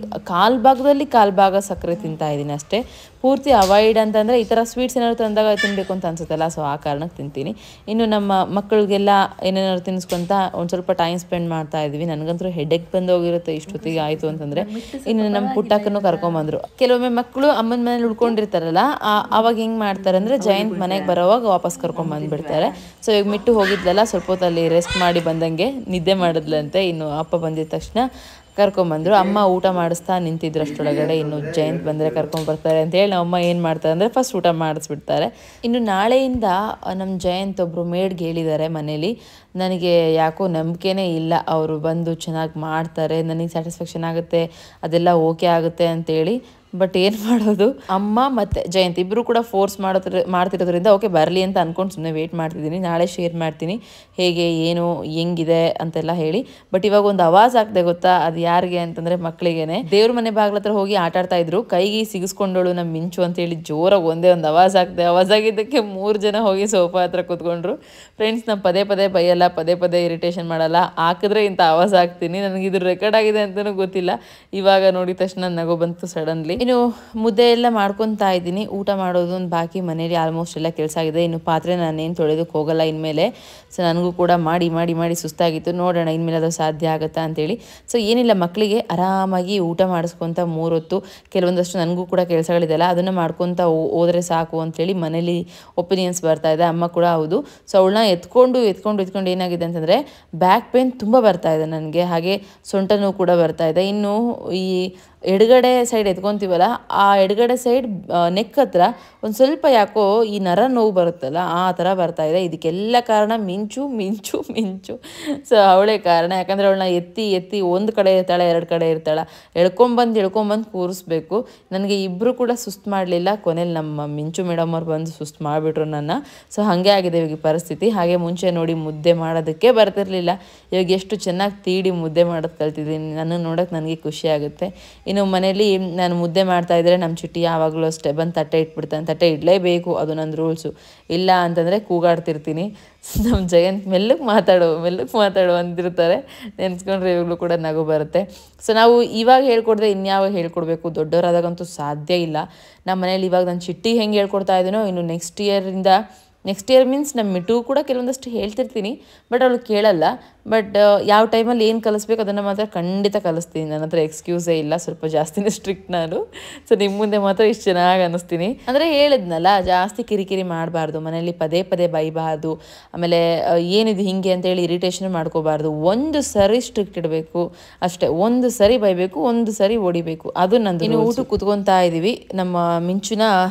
ಕಾಲು ಭಾಗ ಸಕ್ಕರೆ ತಿಂತಾ ಇದ್ದೀನಿ ಅಷ್ಟೇ. ಪೂರ್ತಿ ಅವಾಯ್ಡ್ ಅಂತಂದರೆ ಈ ಥರ ಸ್ವೀಟ್ಸ್ ಏನಾದ್ರು ತಂದಾಗ ತಿನ್ನಬೇಕು ಅಂತ ಅನ್ಸುತ್ತಲ್ಲ, ಸೊ ಆ ಕಾರಣಕ್ಕೆ ತಿಂತೀನಿ. ಇನ್ನು ನಮ್ಮ ಮಕ್ಕಳಿಗೆಲ್ಲ ಏನೇನಾದ್ರು ತಿನ್ನಿಸ್ಕೊಂತ ಒಂದು ಸ್ವಲ್ಪ ಟೈಮ್ ಸ್ಪೆಂಡ್ ಮಾಡ್ತಾ ಇದ್ವಿ. ನನಗಂತೂ ಹೆಡ್ಏಕ್ ಬಂದೋಗಿರುತ್ತೆ ಇಷ್ಟೊತ್ತಿಗೆ ಆಯಿತು ಅಂತಂದರೆ. ಇನ್ನು ನಮ್ಮ ಪುಟ್ಟಕ್ಕನ್ನು ಕರ್ಕೊಂಬಂದರು. ಕೆಲವೊಮ್ಮೆ ಮಕ್ಕಳು ಅಮ್ಮನ ಮನೇಲಿ ಉಳ್ಕೊಂಡಿರ್ತಾರಲ್ಲ, ಆವಾಗ ಹೆಂಗೆ ಮಾಡ್ತಾರೆ ಅಂದರೆ ಜಯಂತ್ ಮನೆಗೆ ಬರೋವಾಗ ವಾಪಸ್ ಕರ್ಕೊಂಬಂದುಬಿಡ್ತಾರೆ. ಸೊ ಈಗ ಮಿಟ್ಟು ಹೋಗಿದ್ಲಲ್ಲ, ಸ್ವಲ್ಪ ಹೊತ್ತಲ್ಲಿ ರೆಸ್ಟ್ ಮಾಡಿ ಬಂದಂಗೆ ನಿದ್ದೆ ಮಾಡಿದ್ಲಂತೆ. ಇನ್ನು ಅಪ್ಪ ಬಂದಿದ ತಕ್ಷಣ ಕರ್ಕೊಂಬಂದರು. ಅಮ್ಮ ಊಟ ಮಾಡಿಸ್ತಾ ನಿಂತಿದ್ರು ಅಷ್ಟರೊಳಗಡೆ. ಇನ್ನು ಜಯಂತ್ ಬಂದರೆ ಕರ್ಕೊಂಬರ್ತಾರೆ ಅಂತೇಳಿ ನಮ್ಮ ಅಮ್ಮ ಏನು ಮಾಡ್ತಾರೆ ಅಂದರೆ ಫಸ್ಟ್ ಊಟ ಮಾಡಿಸ್ಬಿಡ್ತಾರೆ. ಇನ್ನು ನಾಳೆಯಿಂದ ನಮ್ಮ ಜಯಂತ್ ಒಬ್ಬರು ಮೇಡ್ಗೆ ಹೇಳಿದ್ದಾರೆ ಮನೇಲಿ. ನನಗೆ ಯಾಕೋ ನಂಬಿಕೆನೇ ಇಲ್ಲ ಅವರು ಬಂದು ಚೆನ್ನಾಗಿ ಮಾಡ್ತಾರೆ, ನನಗೆ ಸ್ಯಾಟಿಸ್ಫ್ಯಾಕ್ಷನ್ ಆಗುತ್ತೆ, ಅದೆಲ್ಲ ಓಕೆ ಆಗುತ್ತೆ ಅಂತೇಳಿ. ಬಟ್ ಏನು ಮಾಡೋದು, ಅಮ್ಮ ಮತ್ತು ಜಯಂತ್ ಇಬ್ಬರು ಕೂಡ ಫೋರ್ಸ್ ಮಾಡ್ತಿರೋದ್ರಿಂದ ಓಕೆ ಬರಲಿ ಅಂತ ಅಂದ್ಕೊಂಡು ಸುಮ್ಮನೆ ವೆಯ್ಟ್ ಮಾಡ್ತಿದ್ದೀನಿ. ನಾಳೆ ಶೇರ್ ಮಾಡ್ತೀನಿ ಹೇಗೆ ಏನು ಹೆಂಗಿದೆ ಅಂತೆಲ್ಲ ಹೇಳಿ. ಬಟ್ ಇವಾಗ ಒಂದು ಆವಾಜ್ ಆಗ್ದೆ ಗೊತ್ತಾ, ಅದು ಯಾರಿಗೆ ಅಂತಂದರೆ ಮಕ್ಕಳಿಗೇನೆ. ದೇವ್ರ ಮನೆ ಬಾಗ್ಲ ಹತ್ರ ಹೋಗಿ ಆಟ ಆಡ್ತಾ ಇದ್ರು, ಕೈಗೆ ಸಿಗಿಸ್ಕೊಂಡೋಳು ನಮ್ಮ ಮಿಂಚು ಅಂತೇಳಿ ಜೋರಾಗಿ ಒಂದೇ ಒಂದು ಆವಾಜ್ ಆಗಿದ್ದಕ್ಕೆ 3 ಜನ ಹೋಗಿ ಸೋಫಾ ಹತ್ರ ಕೂತ್ಕೊಂಡ್ರು. ಫ್ರೆಂಡ್ಸ್, ನಾನು ಪದೇ ಬೈಯಲ್ಲ, ಪದೇ ಇರಿಟೇಷನ್ ಮಾಡಲ್ಲ, ಹಾಕಿದ್ರೆ ಇಂಥ ಆವಾಜ್ ಆಗ್ತೀನಿ. ನನಗೆ ಇದು ರೆಕಾರ್ಡ್ ಆಗಿದೆ ಅಂತಲೂ ಗೊತ್ತಿಲ್ಲ. ಇವಾಗ ನೋಡಿದ ತಕ್ಷಣ ನಗು ಬಂತು ಸಡನ್ಲಿ. ಇನ್ನು ಮುದ್ದೆ ಎಲ್ಲ ಮಾಡ್ಕೊತಾ ಇದ್ದೀನಿ. ಊಟ ಮಾಡೋದು ಒಂದು ಬಾಕಿ, ಮನೇಲಿ ಆಲ್ಮೋಸ್ಟ್ ಎಲ್ಲ ಕೆಲಸ ಆಗಿದೆ. ಇನ್ನು ಪಾತ್ರೆ ನಾನೇನು ತೊಳೆಯೋದಕ್ಕೆ ಹೋಗಲ್ಲ ಇನ್ಮೇಲೆ. ಸೊ ನನಗೂ ಕೂಡ ಮಾಡಿ ಸುಸ್ತಾಗಿತ್ತು. ನೋಡೋಣ ಇನ್ಮೇಲೆ ಅದು ಸಾಧ್ಯ ಆಗುತ್ತಾ ಅಂತೇಳಿ. ಸೊ ಏನಿಲ್ಲ, ಮಕ್ಕಳಿಗೆ ಆರಾಮಾಗಿ ಊಟ ಮಾಡಿಸ್ಕೊತ 3 ಹೊತ್ತು ಕೆಲವೊಂದಷ್ಟು ನನಗೂ ಕೂಡ ಕೆಲಸಗಳಿದೆಯಲ್ಲ ಅದನ್ನು ಮಾಡ್ಕೊತ ಹೋದರೆ ಸಾಕು ಅಂತೇಳಿ ಮನೇಲಿ ಒಪಿನಿಯನ್ಸ್ ಬರ್ತಾ ಇದೆ. ಅಮ್ಮ ಕೂಡ ಹೌದು. ಸೊ ಅವಳನ್ನ ಎತ್ಕೊಂಡು ಏನಾಗಿದೆ ಅಂತಂದರೆ ಬ್ಯಾಕ್ ಪೇನ್ ತುಂಬ ಬರ್ತಾ ಇದೆ ನನಗೆ, ಹಾಗೆ ಸೊಂಟ ನೋವು ಕೂಡ ಬರ್ತಾ ಇದೆ. ಇನ್ನು ಈ ಎಡಗಡೆ ಸೈಡ್ ಎತ್ಕೊತೀವಲ್ಲ ಮಾಡ್ತೀವಲ್ಲ ಆ ಎಡಗಡೆ ಸೈಡ್ ನೆಕ್ ಹತ್ರ ಒಂದು ಸ್ವಲ್ಪ ಯಾಕೋ ಈ ನರ ನೋವು ಬರುತ್ತಲ್ಲ ಆ ಥರ ಬರ್ತಾ ಇದೆ. ಇದಕ್ಕೆಲ್ಲ ಕಾರಣ ಮಿಂಚು ಮಿಂಚು ಮಿಂಚು. ಸೊ ಅವಳೇ ಕಾರಣ. ಯಾಕಂದರೆ ಅವಳನ್ನ ಎತ್ತಿ ಎತ್ತಿ ಒಂದು ಕಡೆ ಇರ್ತಾಳೆ, ಎರಡು ಕಡೆ ಇರ್ತಾಳೆ, ಎಳ್ಕೊಂಬಂದು ಕೂರಿಸ್ಬೇಕು. ನನಗೆ ಇಬ್ಬರು ಕೂಡ ಸುಸ್ತು ಮಾಡಲಿಲ್ಲ. ಕೊನೆಯಲ್ಲಿ ನಮ್ಮ ಮಿಂಚು ಮೇಡಮ್ ಅವ್ರು ಬಂದು ಸುಸ್ತು ಮಾಡಿಬಿಟ್ರು ನನ್ನ. ಸೊ ಹಾಗೆ ಆಗಿದೆ ಇವಾಗ ಪರಿಸ್ಥಿತಿ. ಹಾಗೆ ಮುಂಚೆ ನೋಡಿ ಮುದ್ದೆ ಮಾಡೋದಕ್ಕೆ ಬರ್ತಿರ್ಲಿಲ್ಲ, ಇವಾಗ ಎಷ್ಟು ಚೆನ್ನಾಗಿ ತೀಡಿ ಮುದ್ದೆ ಮಾಡೋದು ಕಲ್ತಿದ್ದೀನಿ. ನನಗೆ ನೋಡೋಕೆ ನನಗೆ ಖುಷಿ ಆಗುತ್ತೆ. ಇನ್ನು ಮನೇಲಿ ನಾನು ಮುದ್ದೆ ಮಾಡ್ತಾಯಿದ್ರೆ ನಮ್ಮ ಚಿಟ್ಟಿ ಯಾವಾಗಲೂ ಅಷ್ಟೇ ಬಂದು ತಟ್ಟೆ ಇಟ್ಬಿಡ್ತಾನೆ. ತಟ್ಟೆ ಇಡಲೇಬೇಕು, ಅದು ನನ್ನ ರೂಲ್ಸು. ಇಲ್ಲ ಅಂತಂದರೆ ಕೂಗಾಡ್ತಿರ್ತೀನಿ. ನಮ್ಮ ಜಯಂತ್ ಮೆಲ್ಲಕ್ಕೆ ಮಾತಾಡು ಅಂತಿರ್ತಾರೆ. ನೆನೆಸ್ಕೊಂಡ್ರೆ ಇವಾಗಲೂ ಕೂಡ ನಗು ಬರುತ್ತೆ. ಸೊ ನಾವು ಇವಾಗ ಹೇಳ್ಕೊಡ್ದೆ ಇನ್ಯಾವಾಗ ಹೇಳ್ಕೊಡ್ಬೇಕು, ದೊಡ್ಡವರಾದಾಗಂತೂ ಸಾಧ್ಯ ಇಲ್ಲ. ನಮ್ಮ ಮನೇಲಿ ಇವಾಗ ನಾನು ಚಿಟ್ಟಿ ಹೆಂಗೆ ಹೇಳ್ಕೊಡ್ತಾ ಇದ್ದೀನೋ, ಇನ್ನು ನೆಕ್ಸ್ಟ್ ಇಯರ್ ಮೀನ್ಸ್ ನಮ್ಮ ಮಿಟ್ಟು ಕೂಡ ಕೆಲವೊಂದಷ್ಟು ಹೇಳ್ತಿರ್ತೀನಿ, ಬಟ್ ಅವಳು ಕೇಳಲ್ಲ. ಬಟ್ ಯಾವ ಟೈಮಲ್ಲಿ ಏನು ಕಲಿಸ್ಬೇಕು ಅದನ್ನು ಮಾತ್ರ ಖಂಡಿತ ಕಲಿಸ್ತೀನಿ. ನನ್ನ ಹತ್ರ ಎಕ್ಸ್ಕ್ಯೂಸೇ ಇಲ್ಲ, ಸ್ವಲ್ಪ ಜಾಸ್ತಿನೇ ಸ್ಟ್ರಿಕ್ಟ್ ನಾನು. ಸೊ ನಿಮ್ಮ ಮುಂದೆ ಮಾತ್ರ ಇಷ್ಟು ಚೆನ್ನಾಗಿ ಅನ್ನಿಸ್ತೀನಿ. ಅಂದರೆ ಹೇಳಿದ್ನಲ್ಲ, ಜಾಸ್ತಿ ಕಿರಿಕಿರಿ ಮಾಡಬಾರ್ದು, ಮನೇಲಿ ಪದೇ ಪದೇ ಬೈಬಾರ್ದು, ಆಮೇಲೆ ಏನಿದು ಹಿಂಗೆ ಅಂತೇಳಿ ಇರಿಟೇಷನ್ ಮಾಡ್ಕೋಬಾರ್ದು. ಒಂದು ಸರಿ ಸ್ಟ್ರಿಕ್ಟ್ ಇಡಬೇಕು ಅಷ್ಟೇ, ಒಂದು ಸರಿ ಬೈಬೇಕು, ಒಂದು ಸರಿ ಹೊಡಿಬೇಕು, ಅದು ನಂದು. ಇನ್ನು ಊಟ ಕೂತ್ಕೊತಾ ಇದ್ದೀವಿ. ನಮ್ಮ ಮಿಂಚುನ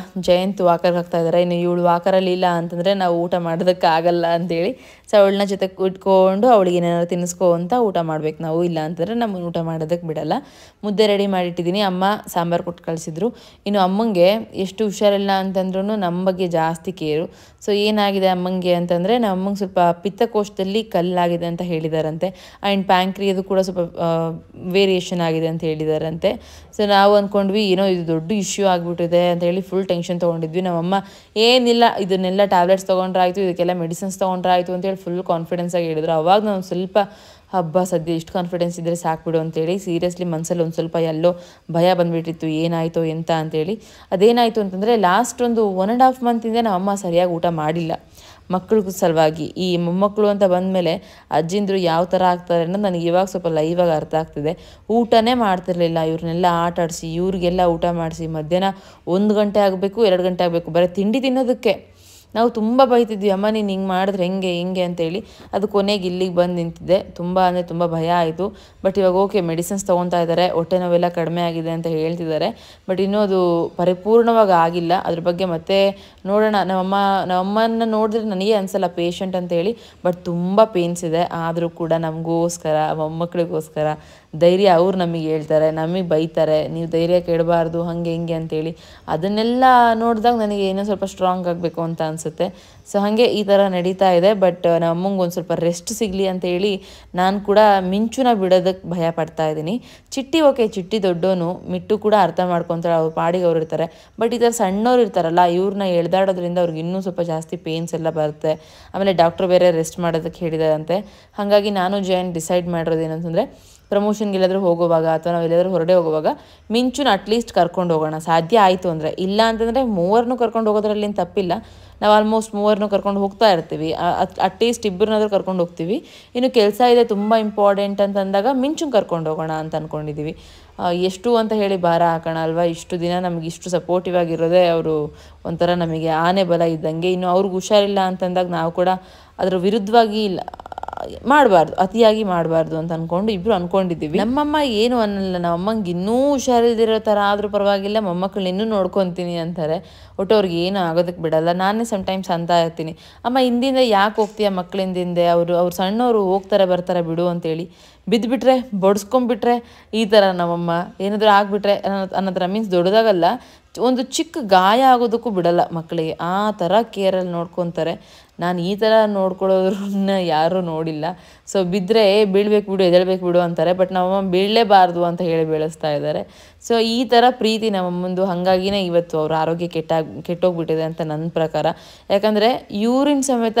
ಜಯಂತ್ ವಾಕರ್ಗೆ ಹಾಕ್ತಾ ಇದ್ದಾರೆ. ಇನ್ನು ಇವಳು ವಾಕರಲ್ಲಿ ಇಲ್ಲ ಅಂತಂದರೆ ನಾವು ಊಟ ಮಾಡೋದಕ್ಕಾಗಲ್ಲ ಅಂತೇಳಿ, ಸೊ ಅವಳನ್ನ ಜೊತೆ ಇಟ್ಕೊಂಡು ಅವಳಿಗೆ ಏನಾದ್ರು ತಿನ್ನಿಸ್ಕೊ ಅಂತ ಊಟ ಮಾಡ್ಬೇಕು ನಾವು. ಇಲ್ಲ ಅಂತಂದರೆ ನಮ್ಮನ್ನು ಊಟ ಮಾಡೋದಕ್ಕೆ ಬಿಡಲ್ಲ. ಮುದ್ದೆ ರೆಡಿ ಮಾಡಿಟ್ಟಿದ್ದೀನಿ. ಅಮ್ಮ ಸಾಂಬಾರು ಕೊಟ್ಟು ಕಳಿಸಿದ್ರು. ಇನ್ನು ಅಮ್ಮಂಗೆ ಎಷ್ಟು ಹುಷಾರಿಲ್ಲ ಅಂತಂದ್ರೂ ನಮ್ಮ ಬಗ್ಗೆ ಜಾಸ್ತಿ ಕೇರು. ಸೊ ಏನಾಗಿದೆ ಅಮ್ಮಂಗೆ ಅಂತಂದರೆ, ನಮ್ಮ ಅಮ್ಮಂಗೆ ಸ್ವಲ್ಪ ಪಿತ್ತಕೋಶದಲ್ಲಿ ಕಲ್ಲಾಗಿದೆ ಅಂತ ಹೇಳಿದಾರಂತೆ. ಆ್ಯಂಡ್ ಪ್ಯಾಂಕ್ರಿಯದು ಕೂಡ ಸ್ವಲ್ಪ ವೇರಿಯೇಷನ್ ಆಗಿದೆ ಅಂತ ಹೇಳಿದಾರಂತೆ. ಸೊ ನಾವು ಅಂದ್ಕೊಂಡ್ವಿ ಏನೋ ಇದು ದೊಡ್ಡ ಇಶ್ಯೂ ಆಗಿಬಿಟ್ಟಿದೆ ಅಂತ ಹೇಳಿ ಫುಲ್ ಟೆನ್ಷನ್ ತೊಗೊಂಡಿದ್ವಿ. ನಮ್ಮಮ್ಮ ಏನಿಲ್ಲ, ಇದನ್ನೆಲ್ಲ ಟ್ಯಾಬ್ಲೆಟ್ಸ್ ತೊಗೊಂಡ್ರಾಯ್ತು, ಇದಕ್ಕೆಲ್ಲ ಮೆಡಿಸಿನ್ಸ್ ತೊಗೊಂಡ್ರಾಯ್ತು ಅಂತೇಳಿ ಫುಲ್ ಕಾನ್ಫಿಡೆನ್ಸಾಗಿ ಹೇಳಿದ್ರು. ಅವಾಗ ನಾವು ಸ್ವಲ್ಪ ಹಬ್ಬ ಸದ್ಯ ಇಷ್ಟು ಕಾನ್ಫಿಡೆನ್ಸ್ ಇದ್ದರೆ ಸಾಕ್ಬಿಡು ಅಂತೇಳಿ ಸೀರಿಯಸ್ಲಿ ಮನಸ್ಸಲ್ಲಿ ಒಂದು ಸ್ವಲ್ಪ ಎಲ್ಲೋ ಭಯ ಬಂದುಬಿಟ್ಟಿತ್ತು, ಏನಾಯಿತು ಎಂತ ಅಂತೇಳಿ. ಅದೇನಾಯಿತು ಅಂತಂದರೆ, ಲಾಸ್ಟ್ ಒಂದು 1.5 ಮಂತಿಂದ ನಮ್ಮಮ್ಮ ಸರಿಯಾಗಿ ಊಟ ಮಾಡಿಲ್ಲ ಮಕ್ಕಳಿಗೂ ಸಲುವಾಗಿ. ಈ ಮೊಮ್ಮಕ್ಕಳು ಅಂತ ಬಂದಮೇಲೆ ಅಜ್ಜಿಂದರು ಯಾವ ಥರ ಆಗ್ತಾರೆ ಅನ್ನೋದು ನನಗೆ ಇವಾಗ ಸ್ವಲ್ಪ ಲೈವಾಗಿ ಅರ್ಥ ಆಗ್ತಿದೆ. ಊಟನೇ ಮಾಡ್ತಿರ್ಲಿಲ್ಲ, ಇವ್ರನ್ನೆಲ್ಲ ಆಟ ಆಡಿಸಿ ಇವ್ರಿಗೆಲ್ಲ ಊಟ ಮಾಡಿಸಿ ಮಧ್ಯಾಹ್ನ 1 ಗಂಟೆ ಆಗಬೇಕು, 2 ಗಂಟೆ ಆಗಬೇಕು ಬರೀ ತಿಂಡಿ ತಿನ್ನೋದಕ್ಕೆ. ನಾವು ತುಂಬ ಬೈತಿದ್ವಿ, ಅಮ್ಮ ನೀನು ಹಿಂಗೆ ಮಾಡಿದ್ರೆ ಹೆಂಗೆ ಅಂತೇಳಿ. ಅದು ಕೊನೆಗೆ ಇಲ್ಲಿಗೆ ಬಂದು ನಿಂತಿದ್ದೆ. ತುಂಬ ಅಂದರೆ ತುಂಬ ಭಯ ಆಯಿತು. ಬಟ್ ಇವಾಗ ಓಕೆ, ಮೆಡಿಸಿನ್ಸ್ ತೊಗೊತಾ ಇದ್ದಾರೆ, ಹೊಟ್ಟೆ ನೋವೆಲ್ಲ ಕಡಿಮೆ ಆಗಿದೆ ಅಂತ ಹೇಳ್ತಿದ್ದಾರೆ. ಬಟ್ ಇನ್ನೂ ಅದು ಪರಿಪೂರ್ಣವಾಗಿ ಆಗಿಲ್ಲ. ಅದ್ರ ಬಗ್ಗೆ ಮತ್ತೆ ನೋಡೋಣ. ನಮ್ಮಮ್ಮನ ನೋಡಿದ್ರೆ ನನಗೆ ಅನಿಸಲ್ಲ ಪೇಷಂಟ್ ಅಂತೇಳಿ, ಬಟ್ ತುಂಬ ಪೇನ್ಸ್ ಇದೆ. ಆದರೂ ಕೂಡ ನಮಗೋಸ್ಕರ, ಮೊಮ್ಮಕ್ಕಳಿಗೋಸ್ಕರ ಧೈರ್ಯ ಅವ್ರು ನಮಗೆ ಹೇಳ್ತಾರೆ, ನಮಗೆ ಬೈತಾರೆ, ನೀವು ಧೈರ್ಯ ಕೆಡಬಾರ್ದು ಹಾಗೆ ಹಿಂಗೆ ಅಂತೇಳಿ. ಅದನ್ನೆಲ್ಲ ನೋಡಿದಾಗ ನನಗೆ ಏನೋ ಸ್ವಲ್ಪ ಸ್ಟ್ರಾಂಗ್ ಆಗಬೇಕು ಅಂತ ಅನಿಸುತ್ತೆ. ಸೊ ಹಾಗೆ ಈ ಥರ ನಡೀತಾ ಇದೆ. ಬಟ್ ನಮ್ಮ ಅಮ್ಮಂಗೆ ಒಂದು ಸ್ವಲ್ಪ ರೆಸ್ಟ್ ಸಿಗಲಿ ಅಂತೇಳಿ ನಾನು ಕೂಡ ಮಿಂಚುನ ಬಿಡೋದಕ್ಕೆ ಭಯ ಪಡ್ತಾ ಇದ್ದೀನಿ. ಚಿಟ್ಟಿ ಓಕೆ, ಚಿಟ್ಟಿ ದೊಡ್ಡೋನು, ಮಿಟ್ಟು ಕೂಡ ಅರ್ಥ ಮಾಡ್ಕೊತಾರೆ, ಅವ್ರ ಪಾಡಿಗೆ ಅವ್ರು ಇರ್ತಾರೆ. ಬಟ್ ಈ ಥರ ಸಣ್ಣವ್ರು ಇರ್ತಾರಲ್ಲ, ಇವ್ರನ್ನ ಎಳ್ದಾಡೋದ್ರಿಂದ ಅವ್ರಿಗೆ ಇನ್ನೂ ಸ್ವಲ್ಪ ಜಾಸ್ತಿ ಪೇನ್ಸ್ ಎಲ್ಲ ಬರುತ್ತೆ. ಆಮೇಲೆ ಡಾಕ್ಟ್ರು ಬೇರೆ ರೆಸ್ಟ್ ಮಾಡೋದಕ್ಕೆ ಹೇಳಿದಾರಂತೆ. ಹಾಗಾಗಿ ನಾನು ಡಿಸೈಡ್ ಮಾಡಿರೋದು ಏನಂತಂದರೆ, ಪ್ರಮೋಷನ್ಗೆಲ್ಲಾದರೂ ಹೋಗುವಾಗ ಅಥವಾ ನಾವು ಎಲ್ಲಾದರೂ ಹೊರಡೆ ಹೋಗುವಾಗ ಮಿಂಚುನ ಅಟ್ಲೀಸ್ಟ್ ಕರ್ಕೊಂಡು ಹೋಗೋಣ, ಸಾಧ್ಯ ಆಯಿತು ಅಂದರೆ. ಇಲ್ಲ ಅಂತಂದರೆ ಮೂವರನ್ನೂ ಕರ್ಕೊಂಡು ಹೋಗೋದ್ರಲ್ಲಿ ಏನು ತಪ್ಪಿಲ್ಲ. ನಾವು ಆಲ್ಮೋಸ್ಟ್ ಮೂವರನ್ನೂ ಕರ್ಕೊಂಡು ಹೋಗ್ತಾ ಇರ್ತೀವಿ. ಅಟ್ಲೀಸ್ಟ್ ಇಬ್ಬರನ್ನಾದರೂ ಕರ್ಕೊಂಡು ಹೋಗ್ತೀವಿ. ಇನ್ನು ಕೆಲಸ ಇದೆ ತುಂಬ ಇಂಪಾರ್ಟೆಂಟ್ ಅಂತಂದಾಗ ಮಿಂಚುನ ಕರ್ಕೊಂಡು ಹೋಗೋಣ ಅಂತ ಅಂದ್ಕೊಂಡಿದ್ದೀವಿ. ಎಷ್ಟು ಅಂತ ಹೇಳಿ ಭಾರ ಹಾಕೋಣ ಅಲ್ವಾ. ಇಷ್ಟು ದಿನ ನಮಗೆ ಇಷ್ಟು ಸಪೋರ್ಟಿವ್ ಆಗಿರೋದೇ ಅವರು ಒಂಥರ ನಮಗೆ ಆನೆ ಬಲ ಇದ್ದಂಗೆ. ಇನ್ನು ಅವ್ರಿಗೆ ಹುಷಾರಿಲ್ಲ ಅಂತಂದಾಗ ನಾವು ಕೂಡ ಅದರ ವಿರುದ್ಧವಾಗಿ ಮಾಡಬಾರ್ದು, ಅತಿಯಾಗಿ ಮಾಡಬಾರ್ದು ಅಂತ ಅಂದ್ಕೊಂಡು ಇಬ್ಬರು ಅಂದ್ಕೊಂಡಿದ್ದೀವಿ. ನಮ್ಮಮ್ಮ ಏನು ಅನ್ನಲ್ಲ, ನಮ್ಮಮ್ಮಂಗೆ ಇನ್ನೂ ಹುಷಾರಿಲ್ದಿರೋ ಥರ ಆದರೂ ಪರವಾಗಿಲ್ಲ, ಮೊಮ್ಮಕ್ಕಳನ್ನ ಇನ್ನೂ ನೋಡ್ಕೊತೀನಿ ಅಂತಾರೆ. ಒಟ್ಟು ಅವ್ರಿಗೆ ಏನು ಆಗೋದಕ್ಕೆ ಬಿಡಲ್ಲ. ನಾನೇ ಸಮ್ಟೈಮ್ಸ್ ಅಂತ ಇರ್ತೀನಿ, ಅಮ್ಮ ಹಿಂದಿಂದ ಯಾಕೆ ಹೋಗ್ತೀಯ ಮಕ್ಕಳಿಂದಿಂದೆ, ಅವ್ರು ಸಣ್ಣವರು ಹೋಗ್ತಾರೆ ಬರ್ತಾರೆ ಬಿಡು ಅಂತೇಳಿ. ಬಿದ್ದುಬಿಟ್ರೆ ಬಡಿಸ್ಕೊಂಡ್ಬಿಟ್ರೆ ಈ ಥರ ನಮ್ಮಮ್ಮ, ಏನಾದರೂ ಆಗಿಬಿಟ್ರೆ ಅನ್ನೋದ್ರ ಮೀನ್ಸ್ ದೊಡ್ಡದಾಗಲ್ಲ, ಒಂದು ಚಿಕ್ಕ ಗಾಯ ಆಗೋದಕ್ಕೂ ಬಿಡಲ್ಲ ಮಕ್ಕಳಿಗೆ, ಆ ಥರ ಕೇರಲ್ಲಿ ನೋಡ್ಕೊತಾರೆ. ನಾನು ಈ ಥರ ನೋಡ್ಕೊಳ್ಳೋದ್ರನ್ನ ಯಾರೂ ನೋಡಿಲ್ಲ. ಸೊ ಬಿದ್ದರೆ ಬೀಳ್ಬೇಕು ಬಿಡು, ಎದ್ದೇಳ್ಬೇಕು ಬಿಡು ಅಂತಾರೆ. ಬಟ್ ನಮ್ಮಮ್ಮ ಬೀಳಲೇಬಾರ್ದು ಅಂತ ಹೇಳಿ ಬೆಳೆಸ್ತಾ ಇದ್ದಾರೆ. ಸೊ ಈ ಥರ ಪ್ರೀತಿ ನಮ್ಮಮ್ಮಂದು. ಹಾಗಾಗಿನೇ ಇವತ್ತು ಅವ್ರ ಆರೋಗ್ಯ ಕೆಟ್ಟೋಗ್ಬಿಟ್ಟಿದೆ ಅಂತ ನನ್ನ ಪ್ರಕಾರ. ಯಾಕಂದರೆ ಯೂರಿನ್ ಸಮೇತ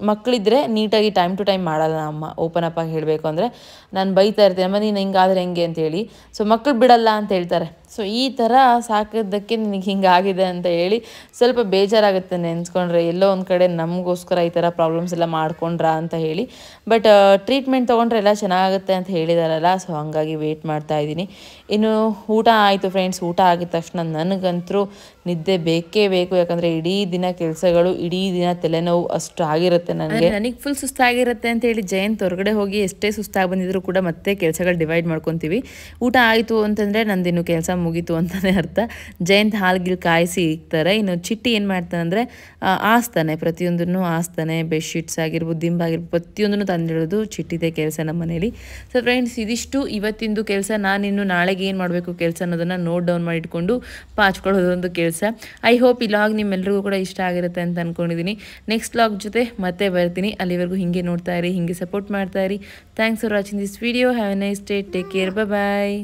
ಮಕ್ಕಳಿದ್ರೆ ನೀಟಾಗಿ ಟೈಮ್ ಟು ಟೈಮ್ ಮಾಡಲ್ಲ ಅಮ್ಮ. ಓಪನ್ ಅಪ್ ಆಗಿ ಹೇಳಬೇಕು ಅಂದರೆ ನಾನು ಬೈತಾ ಇರ್ತೀನಿ, ಅಮ್ಮ ನೀನು ಹಿಂಗಾದ್ರೆ ಹೆಂಗೆ ಅಂತೇಳಿ. ಸೊ ಮಕ್ಕಳು ಬಿಡಲ್ಲ ಅಂತ ಹೇಳ್ತಾರೆ. ಸೊ ಈ ಥರ ಸಾಕೋದಕ್ಕೆ ನಿನಗೆ ಹಿಂಗಾಗಿದೆ ಅಂತ ಹೇಳಿ ಸ್ವಲ್ಪ ಬೇಜಾರಾಗುತ್ತೆ ನೆನೆಸ್ಕೊಂಡ್ರೆ. ಎಲ್ಲೋ ಒಂದು ಕಡೆ ನಮಗೋಸ್ಕರ ಈ ಥರ ಪ್ರಾಬ್ಲಮ್ಸ್ ಎಲ್ಲ ಮಾಡ್ಕೊಂಡ್ರಾ ಅಂತ ಹೇಳಿ. ಬಟ್ ಟ್ರೀಟ್ಮೆಂಟ್ ತೊಗೊಂಡ್ರೆ ಎಲ್ಲ ಚೆನ್ನಾಗುತ್ತೆ ಅಂತ ಹೇಳಿದಾರಲ್ಲ, ಸೊ ಹಾಗಾಗಿ ವೆಯ್ಟ್ ಮಾಡ್ತಾ ಇದ್ದೀನಿ. ಇನ್ನು ಊಟ ಆಯಿತು ಫ್ರೆಂಡ್ಸ್. ಊಟ ಆಗಿದ ತಕ್ಷಣ ನನಗಂತೂ ನಿದ್ದೆ ಬೇಕೇ ಬೇಕು. ಯಾಕಂದರೆ ಇಡೀ ದಿನ ಕೆಲಸಗಳು, ಇಡೀ ದಿನ ತಲೆನೋವು ಅಷ್ಟು ಆಗಿರುತ್ತೆ ಇರುತ್ತೆ ನನಗೆ ಫುಲ್ ಸುಸ್ತಾಗಿರುತ್ತೆ ಅಂತ ಹೇಳಿ ಜಯಂತ್ ಹೊರಗಡೆ ಹೋಗಿ ಎಷ್ಟೇ ಸುಸ್ತಾಗಿ ಬಂದಿದ್ರು ಕೂಡ ಮತ್ತೆ ಕೆಲಸಗಳು ಡಿವೈಡ್ ಮಾಡ್ಕೊತೀವಿ. ಊಟ ಆಯಿತು ಅಂತಂದರೆ ನಂದಿನ್ನು ಕೆಲಸ ಮುಗೀತು ಅಂತಲೇ ಅರ್ಥ. ಜಯಂತ್ ಹಾಲ್ಗಿಲ್ ಕಾಯಿಸಿ ಇಕ್ತಾರೆ. ಇನ್ನು ಚಿಟ್ಟಿ ಏನು ಮಾಡ್ತಾನೆ ಅಂದರೆ ಆಸ್ತಾನೆ, ಪ್ರತಿಯೊಂದನ್ನು ಆಸ್ತಾನೆ. ಬೆಡ್ಶೀಟ್ಸ್ ಆಗಿರ್ಬೋದು, ದಿಂಬಾಗಿರ್ಬೋದು, ಪ್ರತಿಯೊಂದನ್ನು ತಂದಿಡೋದು ಚಿಟ್ಟಿದೆ ಕೆಲಸ ನಮ್ಮ ಮನೇಲಿ. ಸೊ ಫ್ರೆಂಡ್ಸ್, ಇದಿಷ್ಟು ಇವತ್ತಿಂದು ಕೆಲಸ. ನಾನಿನ್ನು ನಾಳೆಗೆ ಏನು ಮಾಡಬೇಕು ಕೆಲಸ ಅನ್ನೋದನ್ನು ನೋಟ್ ಡೌನ್ ಮಾಡಿ ಇಟ್ಕೊಂಡು ಪಾಚ್ಕೊಳ್ಳೋದೊಂದು ಕೆಲಸ. ಐ ಹೋಪ್ ಈ ಲಾಗ್ ನಿಮ್ಮೆಲ್ಲರಿಗೂ ಕೂಡ ಇಷ್ಟ ಆಗಿರುತ್ತೆ ಅಂತ ಅಂದ್ಕೊಂಡಿದ್ದೀನಿ. ನೆಕ್ಸ್ಟ್ ಲಾಗ್ ಜೊತೆ ಮತ್ತೆ ಬರ್ತೀನಿ. ಅಲ್ಲಿವರೆಗೂ ಹಿಂಗೆ ನೋಡ್ತಾ ಇರಿ, ಹಿಂಗೆ ಸಪೋರ್ಟ್ ಮಾಡ್ತಾ ಇರಿ. Thanks for watching this video. Have a nice day. Take care. Bye.